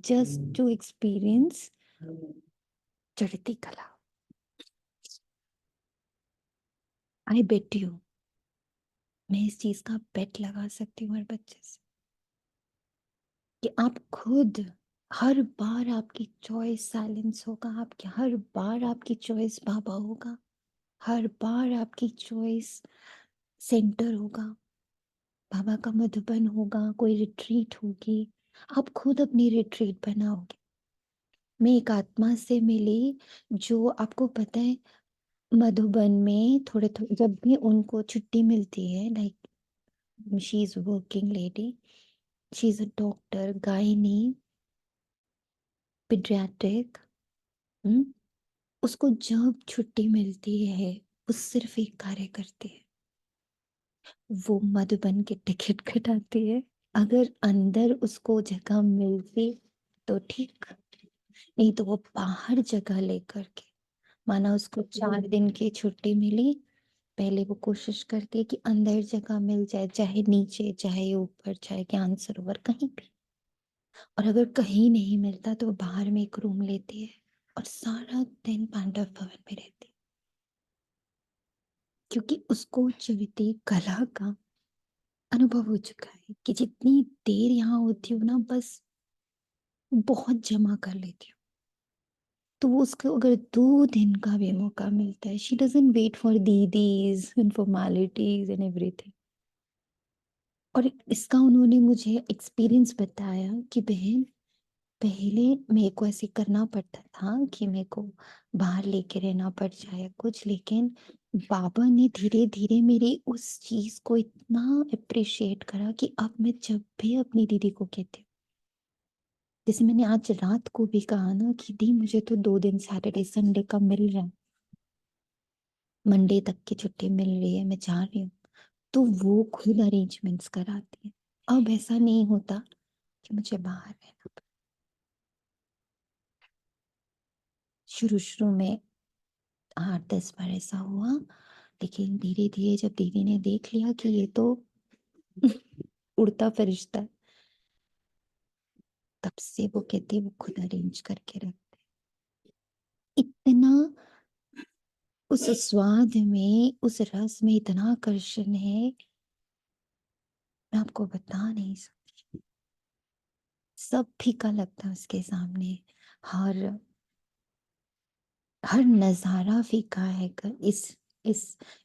just to experience चढ़ती कला। आई बेट यू, मैं इस चीज का बेट लगा सकती हूँ हर बच्चे से, कि आप खुद, हर बार आपकी चॉइस साइलेंस होगा, आपकी हर बार आपकी चॉइस बाबा होगा, हर बार आपकी चॉइस सेंटर होगा, बाबा का मधुबन होगा, कोई रिट्रीट होगी, आप खुद अपनी रिट्रीट बनाओगे। मैं एक आत्मा से मिली, जो आपको पता है मधुबन में थोड़े थोड़े जब भी उनको छुट्टी मिलती है, like she is working lady, she is a doctor, gynae, paediatric, उसको जब छुट्टी मिलती है वो सिर्फ एक कार्य करती है, वो मधुबन के टिकट कटाती है। अगर अंदर उसको जगह मिलती तो ठीक, नहीं तो वो बाहर जगह लेकर के, माना उसको 4 दिन की छुट्टी मिली, पहले वो कोशिश करती है कि अंदर जगह मिल जाए, चाहे नीचे, चाहे ऊपर, चाहे ज्ञान सरोवर, कहीं भी। और अगर कहीं नहीं मिलता तो वो बाहर में एक रूम लेती है और सारा दिन पांडव भवन में रहती है, क्योंकि उसको चविती कला का अनुभव हो चुका है कि जितनी देर यहाँ होती हूँ ना, बस बहुत जमा कर लेती हूँ। तो वो उसको अगर 2 दिन का भी मौका मिलता है, she doesn't wait for didis and formalities and everything. और इसका उन्होंने मुझे एक्सपीरियंस बताया कि बहन, पहले मेरे को ऐसे करना पड़ता था कि मेरे को बाहर लेके रहना पड़ जाए कुछ, लेकिन बाबा ने धीरे धीरे मेरी उस चीज को इतना अप्रिशिएट करा कि अब मैं जब भी अपनी दीदी को कहती हूँ, जैसे मैंने आज रात को भी कहा ना कि दी मुझे तो 2 दिन सैटरडे संडे का मिल रहा है, मंडे तक की छुट्टी मिल रही है, मैं जा रही हूँ, तो वो खुद अरेंजमेंट्स कराती है। अब ऐसा नहीं होता कि मुझे बाहर रहना पड़े। शुरू शुरू में 8-10 बार ऐसा हुआ, लेकिन धीरे धीरे जब दीदी ने देख लिया कि ये तो उड़ता फरिश्ता है, तब से वो कहती है वो खुद अरेंज करके रखते। इतना उस स्वाद में, उस रस में इतना आकर्षण है, मैं आपको बता नहीं सकती। सब फीका लगता है उसके सामने। हर हर नजारा फीका है। इस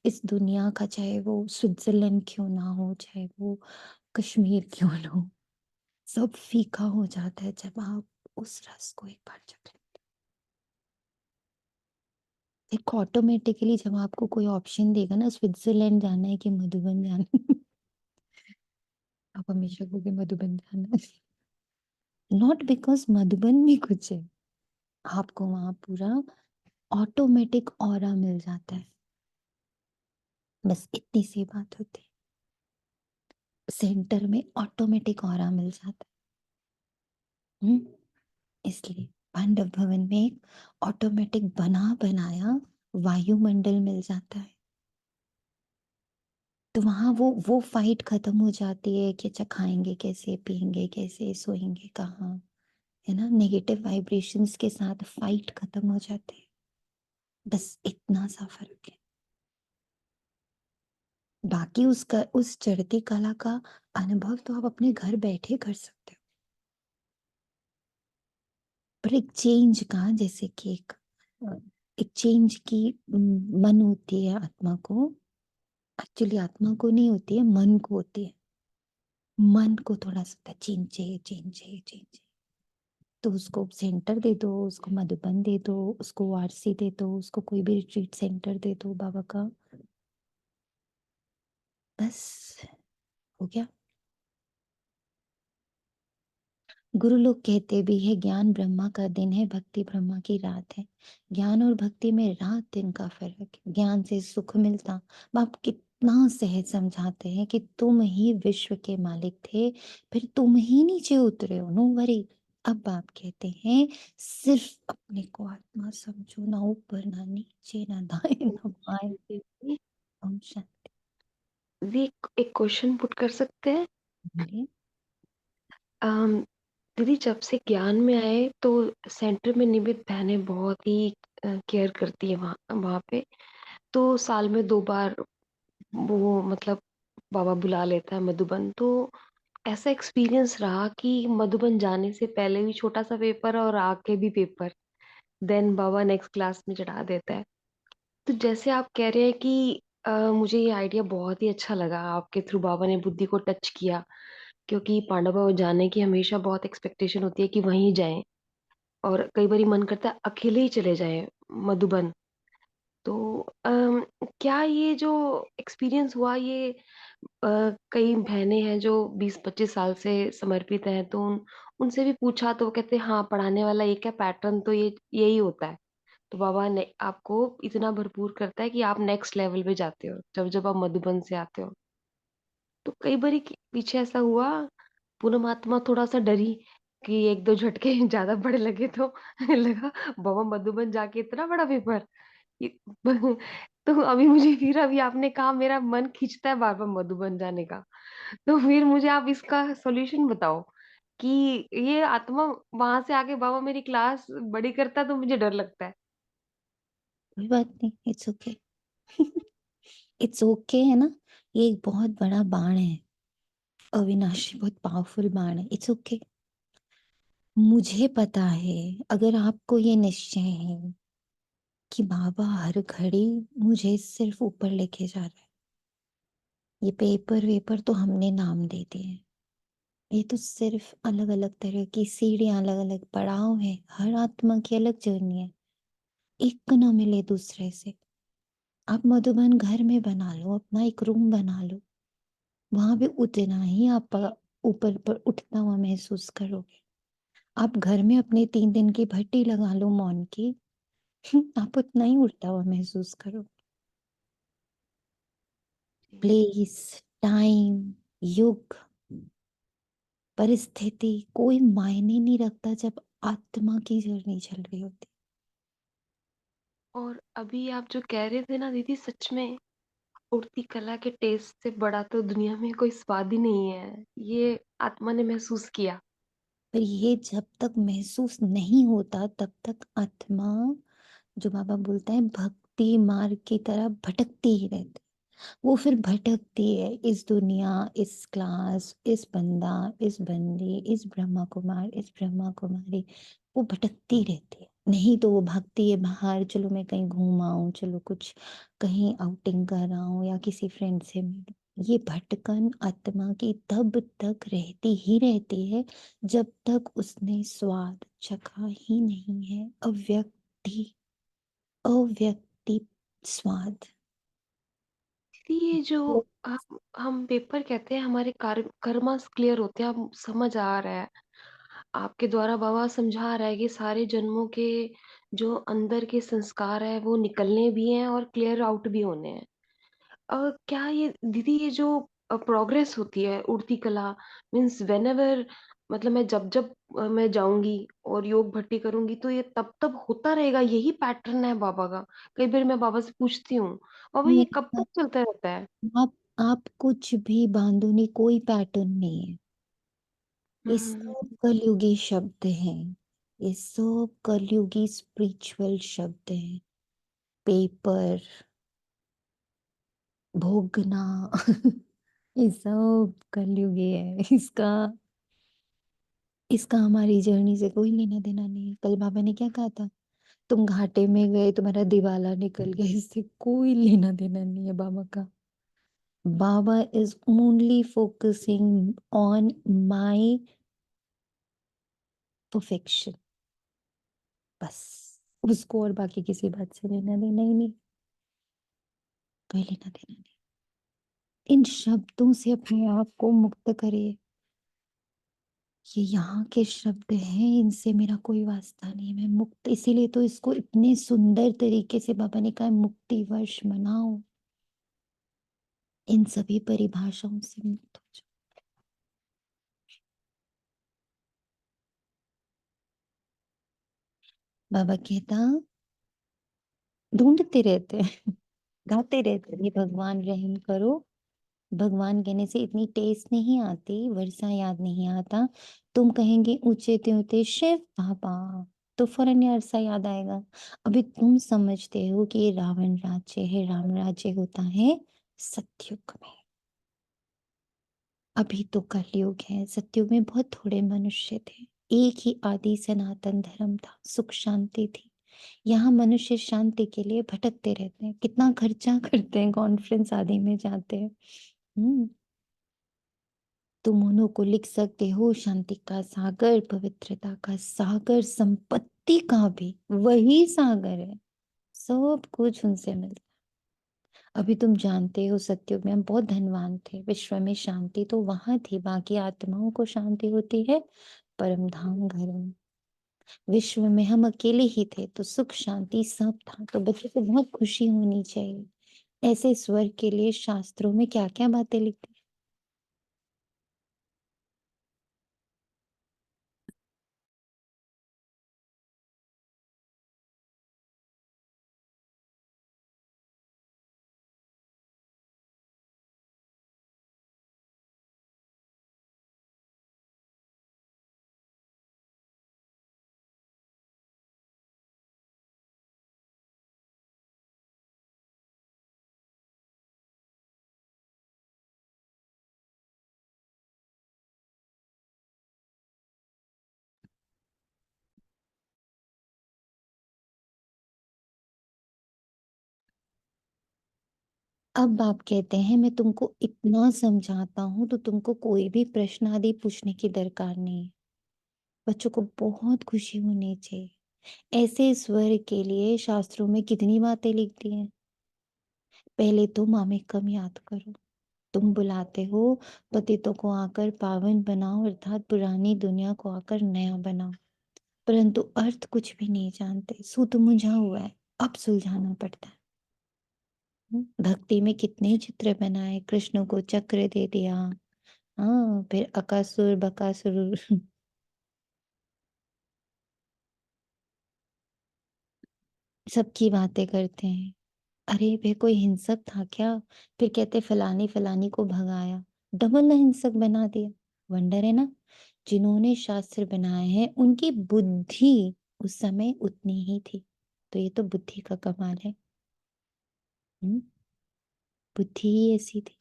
इस दुनिया का, चाहे वो स्विट्जरलैंड क्यों ना हो, चाहे वो कश्मीर क्यों ना हो, सब फीका हो जाता है जब आप उस रस को एक बार चख लेते हैं। एक ऑटोमेटिकली जब आपको कोई ऑप्शन देगा ना, स्विट्जरलैंड जाना है कि मधुबन जाना है, आप हमेशा कहोगे मधुबन जाना है। नॉट बिकॉज मधुबन में कुछ है, आपको वहां पूरा ऑटोमेटिक ऑरा मिल जाता है। बस इतनी सी बात होती है, सेंटर में ऑटोमेटिक ऑरा मिल जाता है। इसलिए पांडव भवन में ऑटोमेटिक बना बनाया वायुमंडल मिल जाता है। तो वहां वो फाइट खत्म हो जाती है कि अच्छा खाएंगे कैसे, पिएंगे कैसे, सोएंगे कहाँ, है ना। नेगेटिव वाइब्रेशंस के साथ फाइट खत्म हो जाती है। बस इतना सा फर्क है। बाकी उसका, उस चढ़ती कला का अनुभव तो आप अपने घर बैठे कर सकते हो। पर एक चेंज का, जैसे कि एक चेंज की मन होती है आत्मा को। एक्चुअली आत्मा को नहीं होती है, मन को होती है। मन को थोड़ा सा चेंज चाहिए, चेंज चाहिए, चेंज चाहिए। तो उसको सेंटर दे दो, उसको मधुबन दे दो, उसको वारसी दे दो, उसको कोई भी रिट्रीट सेंटर दे दो बाबा का, बस हो गया। गुरु लोग कहते भी है ज्ञान ब्रह्मा का दिन है, भक्ति ब्रह्मा की रात है। ज्ञान और भक्ति में रात दिन का फर्क है। ज्ञान से सुख मिलता, बाप कितना सहज समझाते हैं कि तुम ही विश्व के मालिक थे, फिर तुम ही नीचे उतरे हो, नो वरी। अब बाप कहते हैं सिर्फ अपने को आत्मा समझो, ना ऊपर ना नीचे, ना दाएं ना बाएं। दीदी ओम शांति। एक क्वेश्चन पुट कर सकते हैं? बोलिए। अम, दीदी जब से ज्ञान में आए तो सेंटर में निमित बहनें बहुत ही केयर करती है वहाँ वहाँ पे। तो साल में 2 बार वो मतलब बाबा बुला लेता है मधुबन। तो ऐसा एक्सपीरियंस रहा कि मधुबन जाने से पहले भी छोटा सा पेपर और आके भी पेपर, देन बाबा नेक्स्ट क्लास में चढ़ा देता है। तो जैसे आप कह रहे हैं कि मुझे ये आइडिया बहुत ही अच्छा लगा, आपके थ्रू बाबा ने बुद्धि को टच किया। क्योंकि पांडव बाबा जाने की हमेशा बहुत एक्सपेक्टेशन होती है कि वहीं जाएं, और कई बार मन करता है अकेले ही चले जाएं मधुबन। तो क्या ये जो एक्सपीरियंस हुआ, ये कई बहनें हैं जो 20-25 साल से समर्पित हैं, तो उनसे भी पूछा तो वो कहते हैं हाँ, पढ़ाने वाला एक है, पैटर्न तो ये यही होता है। तो बाबा ने आपको इतना भरपूर करता है कि आप नेक्स्ट लेवल पे जाते हो जब जब आप मधुबन से आते हो। तो कई बार पीछे ऐसा हुआ, पूनम आत्मा थोड़ा सा डरी कि 1-2 झटके ज्यादा बड़े लगे तो लगा बाबा मधुबन जाके इतना बड़ा पेपर। तो अभी मुझे फिर अभी आपने कहा मेरा मन खींचता है बार-बार मधुबन जाने का। तो फिर मुझे आप इसका सॉल्यूशन बताओ कि ये आत्मा वहाँ से आके बाबा मेरी क्लास बड़ी करता है तो मुझे डर लगता है। कोई बात नहीं, इट्स ओके। इट्स ओके है ना? ये एक बहुत बड़ा बाण है, अविनाशी, बहुत पावरफुल बाण है। It's okay. मुझे पता है, अगर आपको ये निश्चय है कि बाबा हर घड़ी मुझे सिर्फ ऊपर लेके जा रहा है, ये पेपर वेपर तो हमने नाम दे दिए हैं। ये तो सिर्फ अलग अलग तरह की सीढ़ियां, अलग अलग पड़ाव है, हर आत्मा की अलग जर्नी है। एक ना मिले दूसरे से। आप मधुबन घर में बना लो, अपना एक रूम बना लो, वहां भी उतना ही आप ऊपर पर उठता हुआ महसूस करोगे। आप घर में अपने 3 दिन की भट्टी लगा लो मौन की, आप उतना ही उठता हुआ महसूस करो। जी। प्लेस, टाइम, युग, परिस्थिति कोई मायने नहीं रखता जब आत्मा की जर्नी चल रही होती। और अभी आप जो कह रहे थे ना दीदी, सच में उड़ती कला के टेस्ट से बड़ा तो दुनिया में कोई स्वाद ही नहीं है। ये आत्मा ने महसूस किया। पर ये जब तक महसूस नहीं होता तब तक आत्मा, जो बाबा बोलता है, भक्ति मार्ग की तरह भटकती ही रहती। वो फिर भटकती है, इस दुनिया, इस क्लास, इस बंदा, इस बंदी, इस ब्रह्मा कुमार, इस ब्रह्मा कुमारी, वो भटकती रहती है। नहीं तो वो भागती है बाहर, चलो मैं कहीं घूम आऊं, चलो कुछ कहीं आउटिंग कर रहा हूँ या किसी फ्रेंड से मिलूं। ये भटकन आत्मा की तब तक रहती ही रहती है जब तक उसने स्वाद चखा ही नहीं है, अव्यक्ति, अव्यक्ति स्वाद। दीदी ये जो हम पेपर कहते हैं, हमारे कर्मास क्लियर होते हैं, हम समझ आ रहा है आपके द्वारा बाबा समझा रहा है कि सारे जन्मों के जो अंदर के संस्कार है वो निकलने भी हैं और क्लियर आउट भी होने हैं। क्या ये दीदी ये जो प्रोग्रेस होती है उड़ती कला, मीन्स व्हेनेवर, मतलब मैं जब जब मैं जाऊंगी और योग भट्टी करूंगी तो ये तब तब होता रहेगा, यही पैटर्न है बाबा का? कई बार मैं बाबा से पूछती हूँ, बाबा ये कब नहीं, तक चलता रहता है? आप कुछ भी बांधो नहीं, कोई पैटर्न नहीं है। ये हम्म। सब कलयुगी शब्द हैं, ये सब कलयुगी स्पिरिचुअल शब्द हैं। पेपर, भोगना, ये सब कलयुगी है। इसका हमारी जर्नी से कोई लेना देना नहीं है। कल बाबा ने क्या कहा था? तुम घाटे में गए, तुम्हारा दिवाला निकल गया, इससे कोई लेना देना नहीं है बाबा का। Baba is only focusing on my perfection, बस। उसको और बाकी किसी बात से लेना देना ही नहीं, कोई लेना देना नहीं। इन शब्दों से अपने आप को मुक्त करिए। ये यहाँ के शब्द हैं, इनसे मेरा कोई वास्ता नहीं, मैं मुक्त। इसीलिए तो इसको इतने सुंदर तरीके से बाबा ने कहा, मुक्ति वर्ष मनाओ। इन सभी परिभाषाओं से मुक्त हो जाओ। बाबा कहता, ढूंढते रहते हैं, गाते रहते हैं, "ये भगवान रहम करो।" भगवान कहने से इतनी टेस्ट नहीं आती, वर्षा याद नहीं आता। तुम कहेंगे ऊंचे त्यों शिव बाबा, तो फौरन ये अरसा याद आएगा। अभी तुम समझते हो कि ये रावण राज्य है, राम राज्य होता है सतयुग में। अभी तो कलयुग है, सतयुग में बहुत थोड़े मनुष्य थे। एक ही आदि सनातन धर्म था, सुख शांति थी। यहाँ मनुष्य शांति के लिए भटकते रहते हैं, कितना खर्चा करते हैं, कॉन्फ्रेंस आदि में जाते हैं। हम्म। तुम उन्हों को लिख सकते हो, शांति का सागर, पवित्रता का सागर, संपत्ति का भी वही सागर है। सब कुछ उनसे मिलता है। अभी तुम जानते हो, सत्युग में हम बहुत धनवान थे, विश्व में शांति तो वहां थी, बाकी आत्माओं को शांति होती है परम धाम घर में। विश्व में हम अकेले ही थे तो सुख शांति सब था, तो बच्चों को बहुत खुशी होनी चाहिए। ऐसे स्वर्ग के लिए शास्त्रों में क्या क्या बातें लिखी अब आप कहते हैं मैं तुमको इतना समझाता हूँ तो तुमको कोई भी प्रश्न आदि पूछने की दरकार नहीं है। बच्चों को बहुत खुशी होनी चाहिए। ऐसे स्वर के लिए शास्त्रों में कितनी बातें लिख दी हैं। पहले तो मामे कम याद करो। तुम बुलाते हो पतितों को आकर पावन बनाओ, अर्थात पुरानी दुनिया को आकर नया बनाओ, परंतु अर्थ कुछ भी नहीं जानते। सूत मुझा हुआ है, अब सुलझाना पड़ता है। भक्ति में कितने चित्र बनाए, कृष्ण को चक्र दे दिया। हाँ, फिर अकासुर बकासुर सबकी बातें करते हैं। अरे वे कोई हिंसक था क्या? फिर कहते फलानी फलानी को भगाया, डबल हिंसक बना दिया। वंडर है ना, जिन्होंने शास्त्र बनाए हैं उनकी बुद्धि उस समय उतनी ही थी। तो ये तो बुद्धि का कमाल है। हम्म, बुद्धि ही ऐसी थी,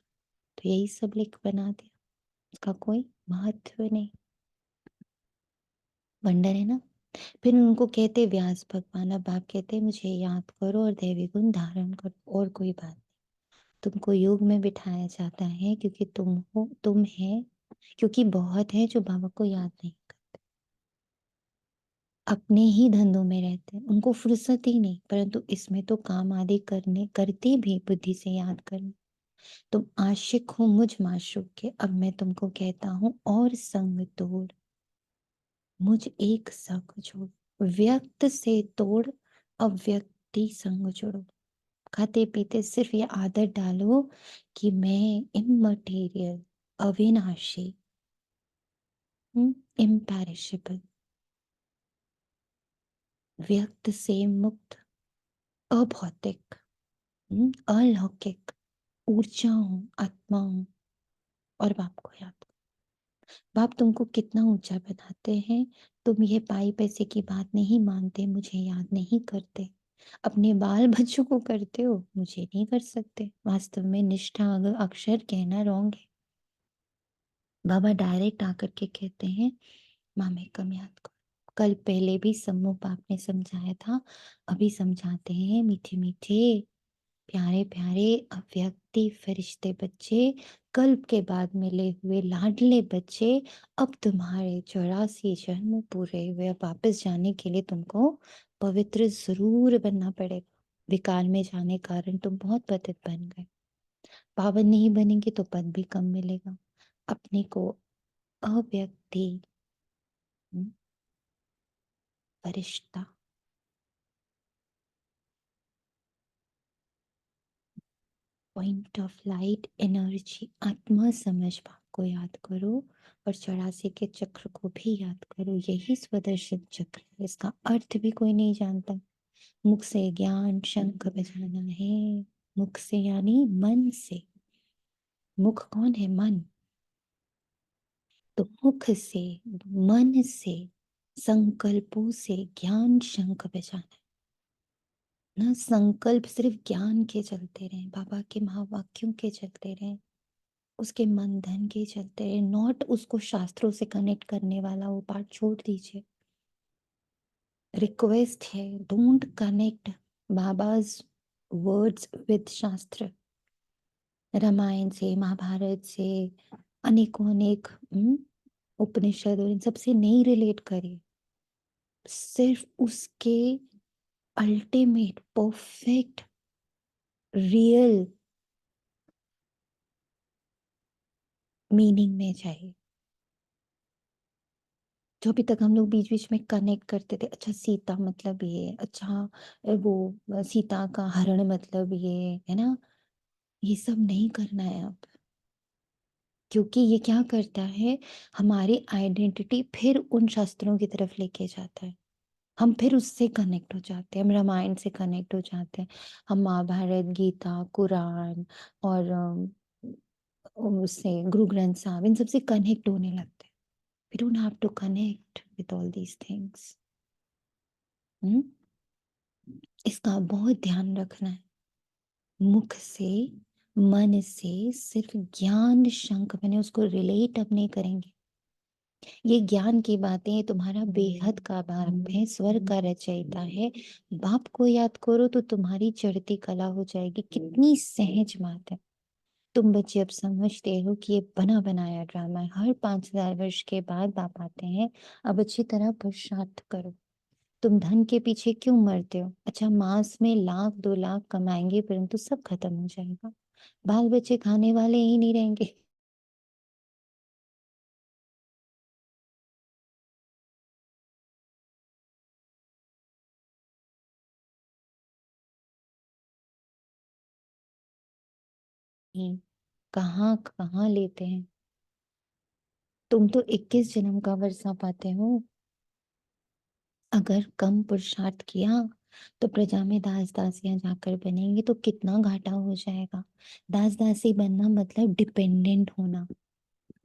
तो यही सब लिख बना दिया। उसका कोई महत्व नहीं। वंडर है ना। फिर उनको कहते व्यास भगवान, अब आप कहते मुझे याद करो और दैवी गुण धारण करो, और कोई बात। तुमको योग में बिठाया जाता है क्योंकि तुम हो, तुम है, क्योंकि बहुत है जो बाबा को याद नहीं करते, अपने ही धंधों में रहते हैं, उनको फुर्सत ही नहीं, परंतु इसमें तो काम आदि करने करते भी बुद्धि से याद करना। तुम आशिक हो मुझ माशूक के, अब मैं तुमको कहता हूँ और संग तोड़, मुझ एक संग जोड़, व्यक्त से तोड़, अव्यक्ति संग जोड़ो। खाते पीते सिर्फ ये आदत डालो कि मैं इममटेरियल, अविनाशी, इम्पेरिशेबल, व्यक्त से मुक्त, अभौतिक, अलौकिक, ऊर्जा हूँ, आत्मा हूँ। और बाप को याद करो। बाप तुमको कितना ऊंचा बनाते हैं। तुम ये पाई पैसे की बात नहीं मानते, मुझे याद नहीं करते, अपने बाल बच्चों को करते हो, मुझे नहीं कर सकते। वास्तव में निष्ठा अगर अक्षर कहना रॉन्ग है। बाबा डायरेक्ट आकर के कहते हैं मामे कम याद करो। कल पहले भी सम्मो बाप ने समझाया था, अभी समझाते हैं। मीठे मीठे प्यारे प्यारे अव्यक्ति फरिश्ते बच्चे, कल्प के बाद मिले हुए लाडले बच्चे, अब तुम्हारे 84 जन्म पूरे हुए। अब वापस जाने के लिए तुमको पवित्र जरूर बनना पड़ेगा। विकार में जाने कारण तुम बहुत पतित बन गए। पावन नहीं बनेंगे तो पद भी कम मिलेगा। अपने को अव्यक्ति, हम्म, फरिश्ता, पॉइंट ऑफ लाइट, एनर्जी, आत्मा समझ भाव को याद करो, और 84 के चक्र को भी याद करो। यही स्वदर्शन चक्र है, इसका अर्थ भी कोई नहीं जानता। मुख से ज्ञान शंख बजाना है। मुख से यानी मन से। मुख कौन है? मन। तो मुख से, मन से, संकल्पों से ज्ञान शंख बजाना है ना। संकल्प सिर्फ ज्ञान के चलते रहे, बाबा के महावाक्यों के चलते रहे, उसके मन धन के चलते रहे, नॉट उसको शास्त्रों से कनेक्ट करने वाला वो पार्ट छोड़ दीजिए। रिक्वेस्ट है, डोंट कनेक्ट बाबाज वर्ड्स विद शास्त्र। रामायण से, महाभारत से, अनेकों अनेक उपनिषद और इन सबसे नहीं रिलेट करिए। सिर्फ उसके अल्टीमेट परफेक्ट रियल मीनिंग में जाइए। जो अभी तक हम लोग बीच बीच में कनेक्ट करते थे, अच्छा सीता मतलब ये, अच्छा वो सीता का हरण मतलब ये है ना, ये सब नहीं करना है अब। क्योंकि ये क्या करता है, हमारी आइडेंटिटी फिर उन शास्त्रों की तरफ लेके जाता है। हम फिर उससे कनेक्ट हो जाते हैं, हम रामायण से कनेक्ट हो जाते हैं, हम महाभारत, गीता, कुरान और उससे गुरु ग्रंथ साहब, इन सबसे कनेक्ट होने लगते हैं। We don't have to connect with all these things. इसका बहुत ध्यान रखना है। मुख से, मन से सिर्फ ज्ञान शंख बने, उसको रिलेट अब नहीं करेंगे। ये ज्ञान की बातें तुम्हारा बेहद का बाप है, स्वर्ग का रचयिता है। बाप को याद करो तो तुम्हारी चढ़ती कला हो जाएगी। कितनी सहज बात है। तुम बच्चे अब समझते हो कि ये बना बनाया ड्रामा है। हर 5,000 वर्ष के बाद बाप आते हैं। अब अच्छी तरह पुरुषार्थ करो। तुम धन के पीछे क्यों मरते हो? अच्छा, मास में 1,00,000 2,00,000 कमाएंगे परंतु सब खत्म हो जाएगा। बाल बच्चे खाने वाले ही नहीं रहेंगे। कहाँ कहाँ लेते हैं। तुम तो 21 जन्म का वर्षा पाते हो। अगर कम पुरुषार्थ किया तो प्रजा में दास दासियां जाकर बनेंगे तो कितना घाटा हो जाएगा। दास दासी बनना मतलब डिपेंडेंट होना।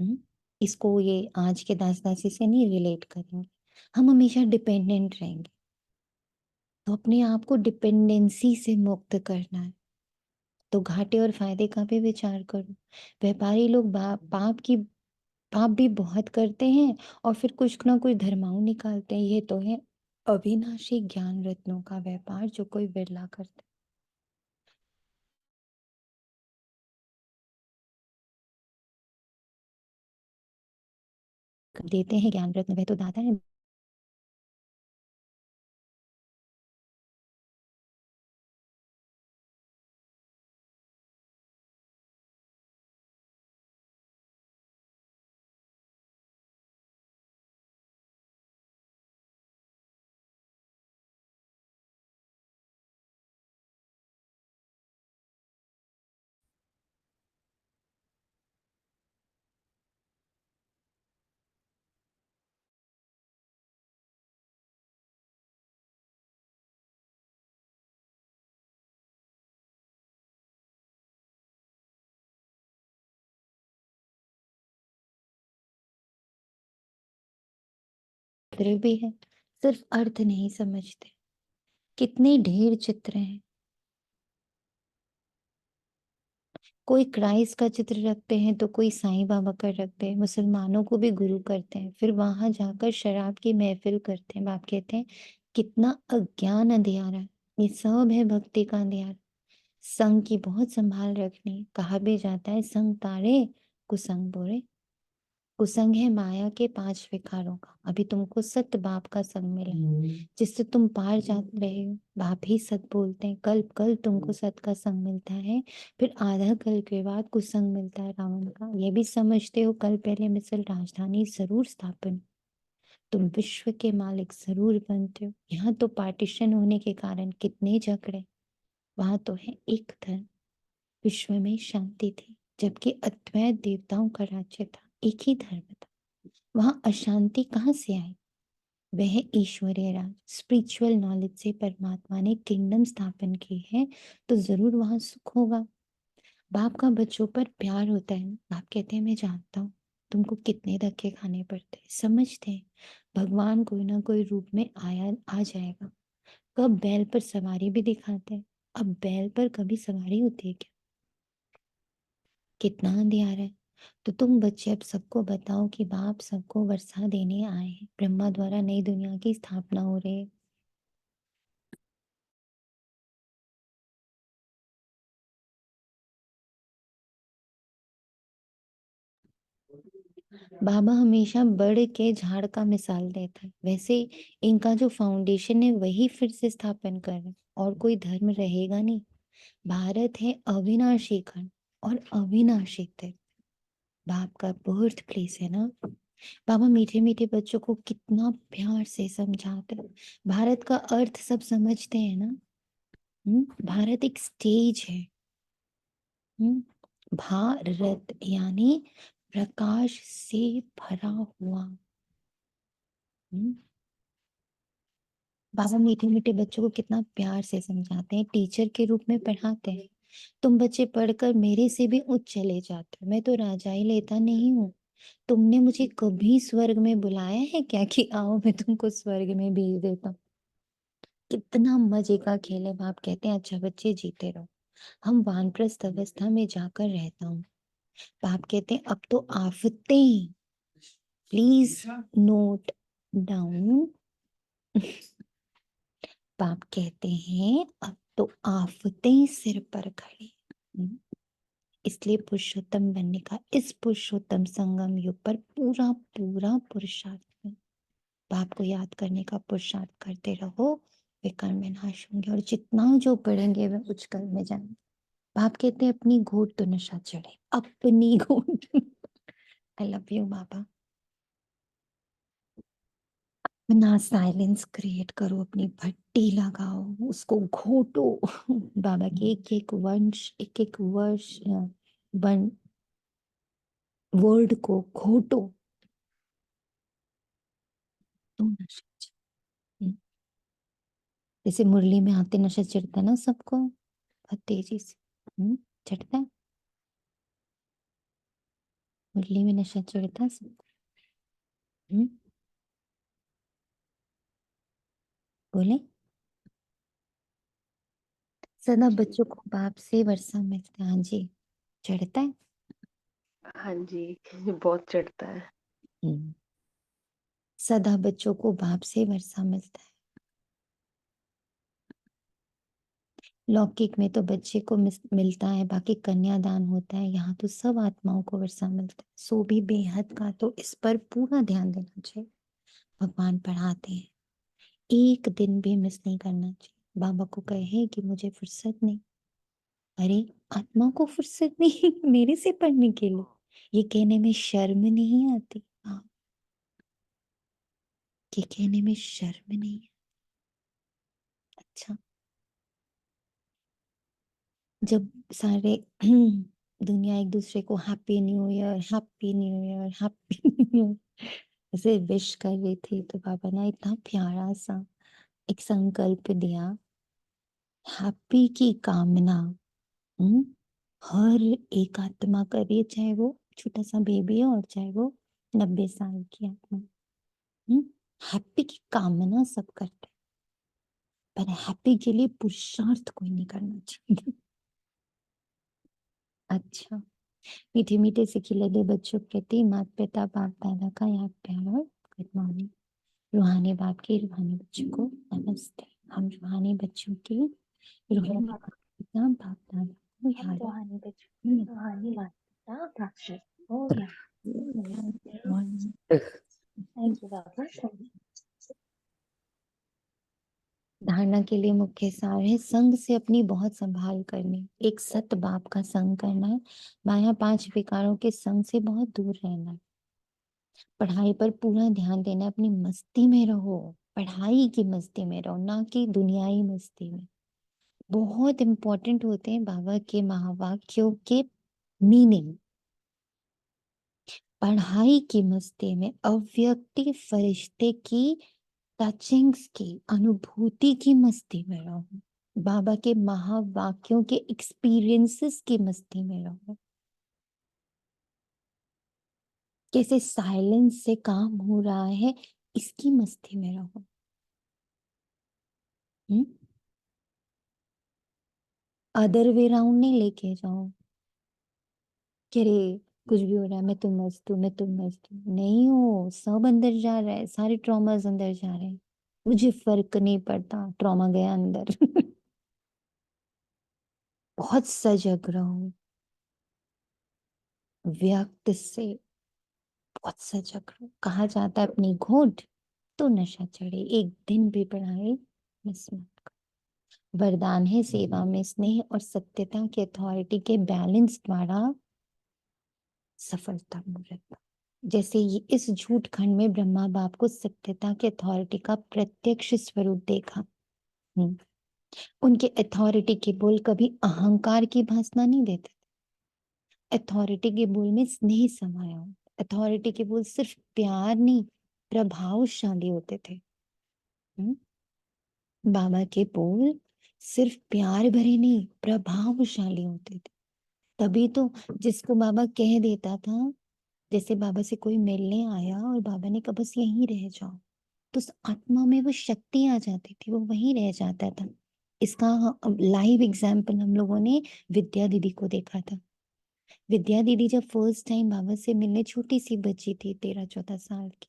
हम्म? इसको ये आज के दास दासी से नहीं रिलेट करेंगे। हम हमेशा डिपेंडेंट रहेंगे। तो अपने आप को डिपेंडेंसी से मुक्त करना है। तो घाटे और फायदे का भी विचार करो। व्यापारी लोग पाप भी बहुत करते हैं और फिर कुछ ना कुछ धर्माऊ निकालते हैं। ये तो है अविनाशी ज्ञान रत्नों का व्यापार जो कोई बिरला करते देते हैं। ज्ञान रत्न वह तो दाता है। चित्र भी है, सिर्फ अर्थ नहीं समझते। कितने ढेर चित्र हैं। कोई क्राइस्ट का चित्र रखते हैं तो कोई साईं बाबा का रखते हैं। मुसलमानों को भी गुरु करते हैं, फिर वहां जाकर शराब की महफिल करते हैं। बाप कहते हैं कितना अज्ञान अंधियारा है। ये सब है भक्ति का अंधियारा। संग की बहुत संभाल रखनी। कहा भी जाता है संग तारे कुसंग बोरे। कुसंग है माया के 5 विकारों का। अभी तुमको सत्य बाप का संग मिला जिससे तुम पार जा रहे हो। बाप ही सत बोलते हैं। कल कल तुमको सत का संग मिलता है, फिर आधा कल के बाद कुसंग मिलता है रावण का। ये भी समझते हो कल पहले मिसल राजधानी जरूर स्थापन। तुम विश्व के मालिक जरूर बनते हो। यहाँ तो पार्टीशन होने के कारण कितने झगड़े। वहां तो है एक धर्म, विश्व में शांति थी। जबकि अद्वैत देवताओं का राज्य था, एक ही धर्म था। वहां अशांति कहाँ से आई? वह ईश्वरीय राज स्पिरिचुअल नॉलेज से परमात्मा ने किंगडम स्थापन की है, तो जरूर वहां सुख होगा। बाप का बच्चों पर प्यार होता है। बाप कहते हैं मैं जानता हूँ तुमको कितने धक्के खाने पड़ते हैं। समझते हैं भगवान कोई ना कोई रूप में आया आ जाएगा। कब बैल पर सवारी भी दिखाते हैं। अब बैल पर कभी सवारी होती है क्या? कितना अंधियारा है। तो तुम बच्चे अब सबको बताओ कि बाप सबको वर्षा देने आए हैं। ब्रह्मा द्वारा नई दुनिया की स्थापना हो रही है। बाबा हमेशा बड़ के झाड़ का मिसाल देता है। वैसे इनका जो फाउंडेशन है वही फिर से स्थापन कर रहे हैं और कोई धर्म रहेगा नहीं। भारत है अविनाशी खंड और अविनाशी तीर्थ। बाप का बर्थ प्लेस है ना। बाबा मीठे मीठे बच्चों को कितना प्यार से समझाते हैं। भारत का अर्थ सब समझते हैं ना। भारत एक स्टेज है। भारत यानी प्रकाश से भरा हुआ। हम्म, बाबा मीठे मीठे बच्चों को कितना प्यार से समझाते हैं, टीचर के रूप में पढ़ाते हैं। तुम बच्चे पढ़कर मेरे से भी उच्च चले जाते हो। मैं तो राजा ही लेता नहीं हूँ। तुमने मुझे कभी स्वर्ग में बुलाया है क्या कि आओ मैं तुमको स्वर्ग में भेज देता हूँ? कितना मजे का खेल है। बाप कहते हैं अच्छा बच्चे जीते रहो। हम वानप्रस्थ अवस्था में जाकर रहता हूँ। बाप कहते हैं अब तो आफतें प्लीज नोट डाउन। बाप कहते हैं अब तो आफतें सिर पर खड़ी। इसलिए पुरुषोत्तम बनने का इस पुरुषोत्तम संगम युग पर पूरा पूरा पुरुषार्थ है। बाप को याद करने का पुरुषार्थ करते रहो, वे कर्म में नाश होंगे और जितना जो पढ़ेंगे वे उच्च कर्म में जाएंगे। बाप कहते हैं अपनी घोट तो नशा चढ़े, अपनी घोट। आई लव यू बाबा। अपना साइलेंस क्रिएट करो, अपनी भट्टी लगाओ, उसको घोटो। बाबा के एक एक वंश, एक एक वर्ष, वन वर्ड को घोटो तो नशा चढ़े। जैसे मुरली में आते नशा चढ़ता है ना सबको, बहुत तेजी से चढ़ता है। मुरली में नशा चढ़ता है सबको। बोले सदा बच्चों को बाप से वर्षा मिलता है। हाँ जी, चढ़ता है। हाँ जी, बहुत चढ़ता है। सदा बच्चों को बाप से वर्षा मिलता है। लौकिक में तो बच्चे को मिलता है, बाकी कन्यादान होता है। यहाँ तो सब आत्माओं को वर्षा मिलता है, सो भी बेहद का। तो इस पर पूरा ध्यान देना चाहिए। भगवान पढ़ाते हैं, एक दिन भी मिस नहीं करना चाहिए। बाबा को कहे कि मुझे फुर्सत नहीं, अरे आत्मा को फुर्सत नहीं मेरे से पढ़ने के लिए, ये कहने में शर्म नहीं आती? हाँ, ये कहने में शर्म नहीं है। अच्छा, जब सारे दुनिया एक दूसरे को happy new year, happy new year, happy new year ऐसे विश कर रही थी, तो बाबा ने इतना प्यारा सा एक संकल्प दिया, हैप्पी की कामना हम्म, हर एक आत्मा करे, चाहे वो छोटा सा बेबी है और चाहे वो 90 साल की आत्मा। हैप्पी की कामना सब करते हैं, पर हैप्पी के लिए पुरुषार्थ कोई नहीं करना चाहिए। अच्छा, मीठे मीठे से खिले बच्चों के प्रति माता पिता बाप दादा का याद प्यार और गुड मॉर्निंग। रूहानी बाप के रूहानी बच्चों को नमस्ते। हम रूहानी बच्चों के रूहानी माता पिता बाप दादा को याद, रूहानी बच्चों की रूहानी माता पिता राक्षस को याद। थैंक यू बाबा। धारणा के लिए मुख्य सार है, संग से अपनी बहुत संभाल करनी, एक सत बाप का संग करना है, माया 5 विकारों के संग से बहुत दूर रहना है, पढ़ाई पर पूरा ध्यान देना, अपनी मस्ती में रहो, पढ़ाई की मस्ती में रहो, ना कि दुनियाई मस्ती में। बहुत इंपॉर्टेंट होते हैं बाबा के महावाक्यों के मीनिंग। पढ़ाई की मस्ती में, अव्यक्ति फरिश्ते की टचिंग्स की अनुभूति की मस्ती में रहो, बाबा के महावाक्यों के एक्सपीरियंसेस की मस्ती में रहो, कैसे साइलेंस से काम हो रहा है इसकी मस्ती में रहो। अदर वे राउंड नहीं लेके जाओ कि अरे कुछ भी हो रहा है मैं तो मस्त हूँ, मैं तो मस्त हूँ। नहीं हो, सब अंदर जा रहा है, सारे ट्रॉमास अंदर जा रहे हैं, मुझे फर्क नहीं पड़ता, ट्रॉमा गया अंदर। बहुत सजग रहो, व्यक्त से बहुत सजग रहो। कहा जाता है अपनी घोट तो नशा चढ़े, एक दिन भी पढ़ाई मिस मत करो। वरदान है सेवा में स्नेह और सत्यता के अथॉरिटी के बैलेंस द्वारा सफलता मूर्त। जैसे ये इस झूठ खंड में ब्रह्मा बाप को सत्यता के अथॉरिटी का प्रत्यक्ष स्वरूप देखा। उनके अथॉरिटी के बोल कभी अहंकार की भासना नहीं देते, अथॉरिटी के बोल में स्नेह समाया हो। अथॉरिटी के बोल सिर्फ प्यार नहीं, प्रभावशाली होते थे। बाबा के बोल सिर्फ प्यार भरे नहीं, प्रभावशाली होते थे। तभी तो जिसको बाबा कह देता था, जैसे बाबा से कोई मिलने आया और बाबा ने कहा बस यहीं रह जाओ, तो उस आत्मा में वो शक्ति आ जाती थी, वो वहीं रह जाता था। इसका लाइव एग्जाम्पल हम लोगों ने विद्या दीदी को देखा था। विद्या दीदी जब फर्स्ट टाइम बाबा से मिलने, छोटी सी बच्ची थी 13-14 साल की,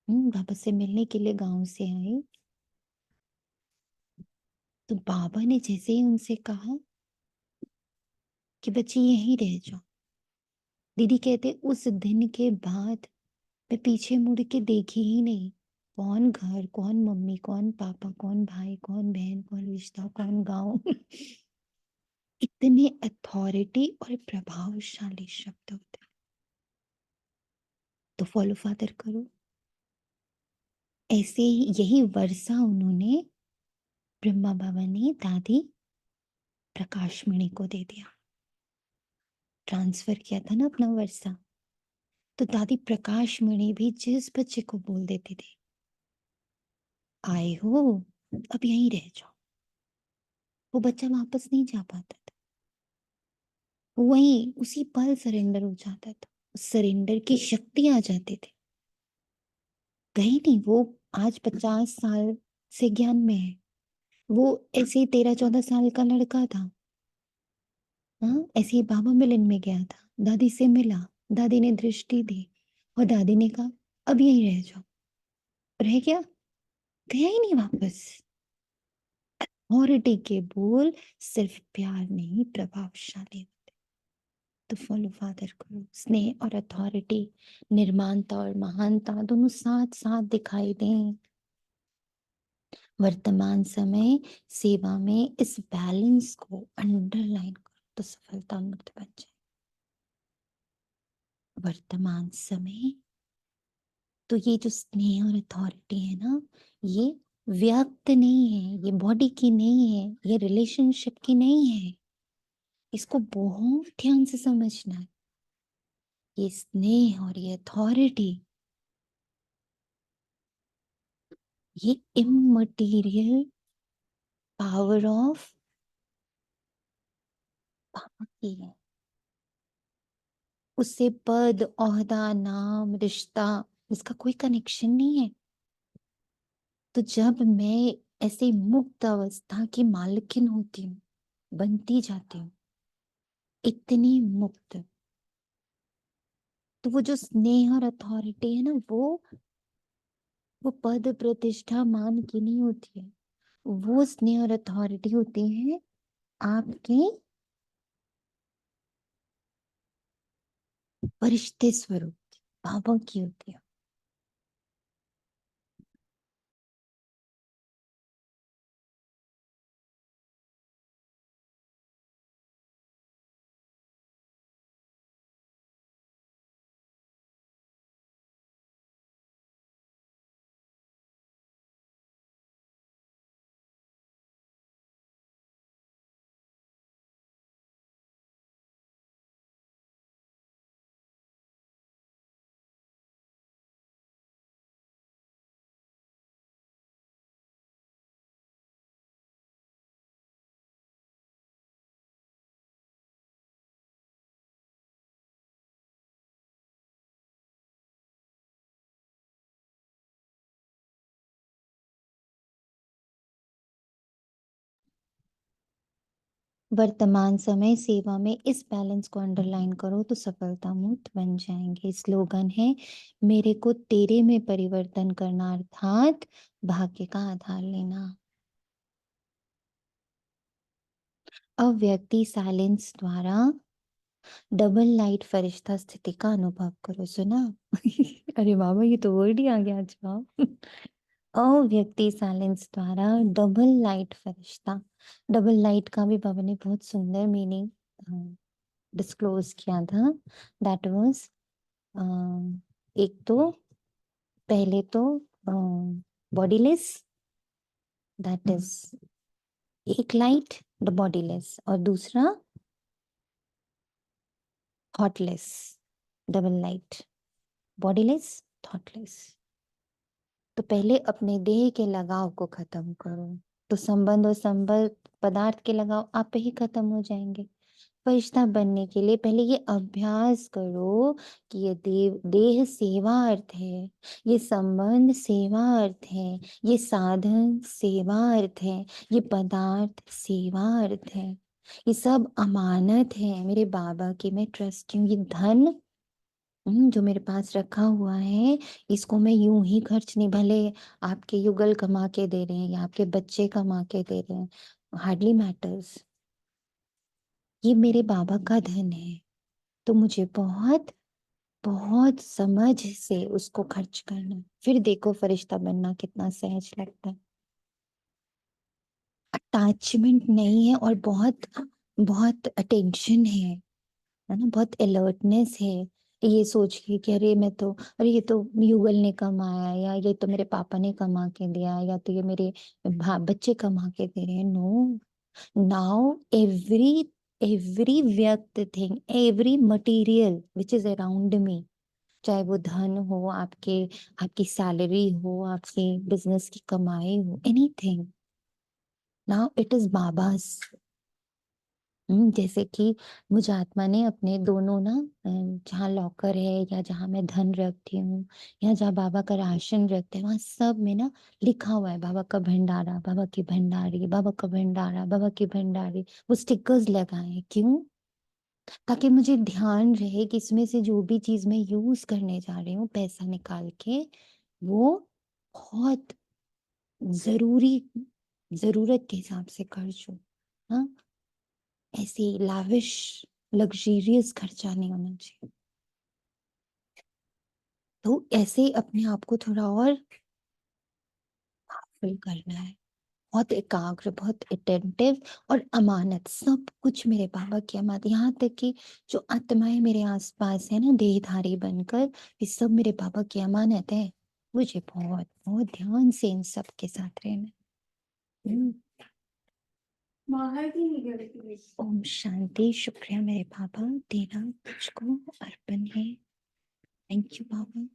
बाबा से मिलने के लिए गांव से आई, तो बाबा ने जैसे ही उनसे कहा कि बच्ची यहीं रह जाओ, दीदी कहते उस दिन के बाद मैं पीछे मुड़ के देखी ही नहीं। कौन घर, कौन मम्मी, कौन पापा, कौन भाई, कौन बहन, कौन रिश्ता, कौन गांव। इतने अथॉरिटी और प्रभावशाली शब्द होते हैं। तो फॉलो फादर करो। ऐसे ही यही वर्षा उन्होंने, ब्रह्मा बाबा ने दादी प्रकाशमणि को दे दिया, ट्रांसफर किया था ना अपना वर्षा। तो दादी प्रकाशमणि भी जिस बच्चे को बोल देते थे, आए हो अब यहीं रह जाओ, वो बच्चा वापस नहीं जा पाता था, वहीं उसी पल सरेंडर हो जाता था, सरेंडर की शक्ति आ जाती थी। कहीं नहीं, वो आज 50 साल से ज्ञान में है, वो ऐसे ही 13-14 साल का लड़का था। हाँ, ऐसे ही बाबा मिलन में गया था, दादी से मिला, दादी ने दृष्टि दी और दादी ने कहा अब यहीं रह जाओ, रह गया, गया ही नहीं वापस। अथॉरिटी के बोल सिर्फ प्यार नहीं, प्रभावशाली होते। तो फॉलो फादर करो। स्नेह और अथॉरिटी, निर्माणता और महानता दोनों साथ साथ दिखाई दें। वर्तमान समय सेवा में इस बैलेंस को अंडरलाइन करो तो सफलता मूर्त बन जाए। वर्तमान समय, तो ये जो स्नेह और अथॉरिटी है ना, ये व्यक्त नहीं है, ये बॉडी की नहीं है, ये रिलेशनशिप की नहीं है। इसको बहुत ध्यान से समझना है। ये स्नेह और ये अथॉरिटी, ये इममटीरियल पावर ऑफ पापा की है। उससे पद, ओहदा, नाम, रिश्ता, इसका कोई कनेक्शन नहीं है। तो जब मैं ऐसे मुक्त अवस्था की मालकिन होती हूँ, बनती जाती हूँ, इतनी मुक्त, तो वो जो स्नेह और अथॉरिटी है ना, वो पद, प्रतिष्ठा, मान की नहीं होती है। वो स्नेह और अथॉरिटी होती है आपके फरिश्ते स्वरूप की, बाबा की होती है। वर्तमान समय सेवा में इस बैलेंस को अंडरलाइन करो तो सफलता मूर्त बन जाएंगे। स्लोगन है, मेरे को तेरे में परिवर्तन करना, अर्थात भाग्य का आधार लेना। अव्यक्ति साइलेंस द्वारा डबल लाइट फरिश्ता स्थिति का अनुभव करो। सुना? अरे बाबा, ये तो वर्ड ही आ गया आज बाबा। अव्यक्ति साइलेंस द्वारा डबल लाइट फरिश्ता। डबल लाइट का भी बाबा ने बहुत सुंदर मीनिंग डिस्क्लोज किया था। दैट वाज, एक तो, पहले तो बॉडीलेस, दैट इज एक लाइट, द बॉडीलेस, और दूसरा thoughtless, double light, bodiless, thoughtless. तो पहले अपने देह के लगाव को खत्म करो, तो संबंध और संबंध पदार्थ के लगाव आप पे ही खत्म हो जाएंगे। फरिश्ता बनने के लिए पहले ये अभ्यास करो कि ये देह सेवा अर्थ है, ये संबंध सेवा अर्थ है, ये साधन सेवा अर्थ है, ये पदार्थ सेवा अर्थ है। ये सब अमानत है मेरे बाबा की, मैं ट्रस्टी हूँ। ये धन जो मेरे पास रखा हुआ है, इसको मैं यूं ही खर्च नहीं, भले आपके युगल कमा के दे रहे हैं या आपके बच्चे कमा के दे रहे हैं, हार्डली मैटर्स। ये मेरे बाबा का धन है, तो मुझे बहुत बहुत समझ से उसको खर्च करना। फिर देखो फरिश्ता बनना कितना सहज लगता है। अटैचमेंट नहीं है, और बहुत बहुत अटेंशन है ना, बहुत अलर्टनेस है। ये सोच के कि अरे मैं तो, अरे ये तो युगल ने कमाया, या ये तो मेरे पापा ने कमा के दिया, या तो ये मेरे बच्चे कमा के दे रहे हैं। नो, नाउ एवरी एवरी व्यक्त thing, every material which is around me, चाहे वो धन हो, आपके आपकी सैलरी हो, आपकी बिजनेस की कमाई हो, एनीथिंग, नाउ इट इज बाबास। जैसे कि मुझे आत्मा ने अपने दोनों ना, जहाँ लॉकर है या जहाँ मैं धन रखती हूँ, या जहाँ बाबा का राशन रखते हैं, वहां सब में ना लिखा हुआ है बाबा का भंडारा, बाबा की भंडारी, बाबा का भंडारा, बाबा की भंडारी। वो स्टिकर्स लगाए हैं, क्यों? ताकि मुझे ध्यान रहे कि इसमें से जो भी चीज मैं यूज करने जा रही हूँ पैसा निकाल के, वो बहुत जरूरी, जरूरत के हिसाब से खर्च हो। हाँ, ऐसे लाविश लग्जरियस खर्चा नहीं होना चाहिए। तो ऐसे अपने आप को थोड़ा और फुल करना है, बहुत एकाग्र, बहुत अटेंटिव, और अमानत, सब कुछ मेरे बाबा की अमानत। यहाँ तक कि जो आत्माएं मेरे आसपास है ना देहधारी बनकर, ये सब मेरे बाबा की अमानत है। मुझे बहुत बहुत ध्यान से इन सब के साथ रहना। हम्म, ओम शांति। शुक्रिया मेरे बाबा, तेरा तुझको अर्पण है। Thank you Baba.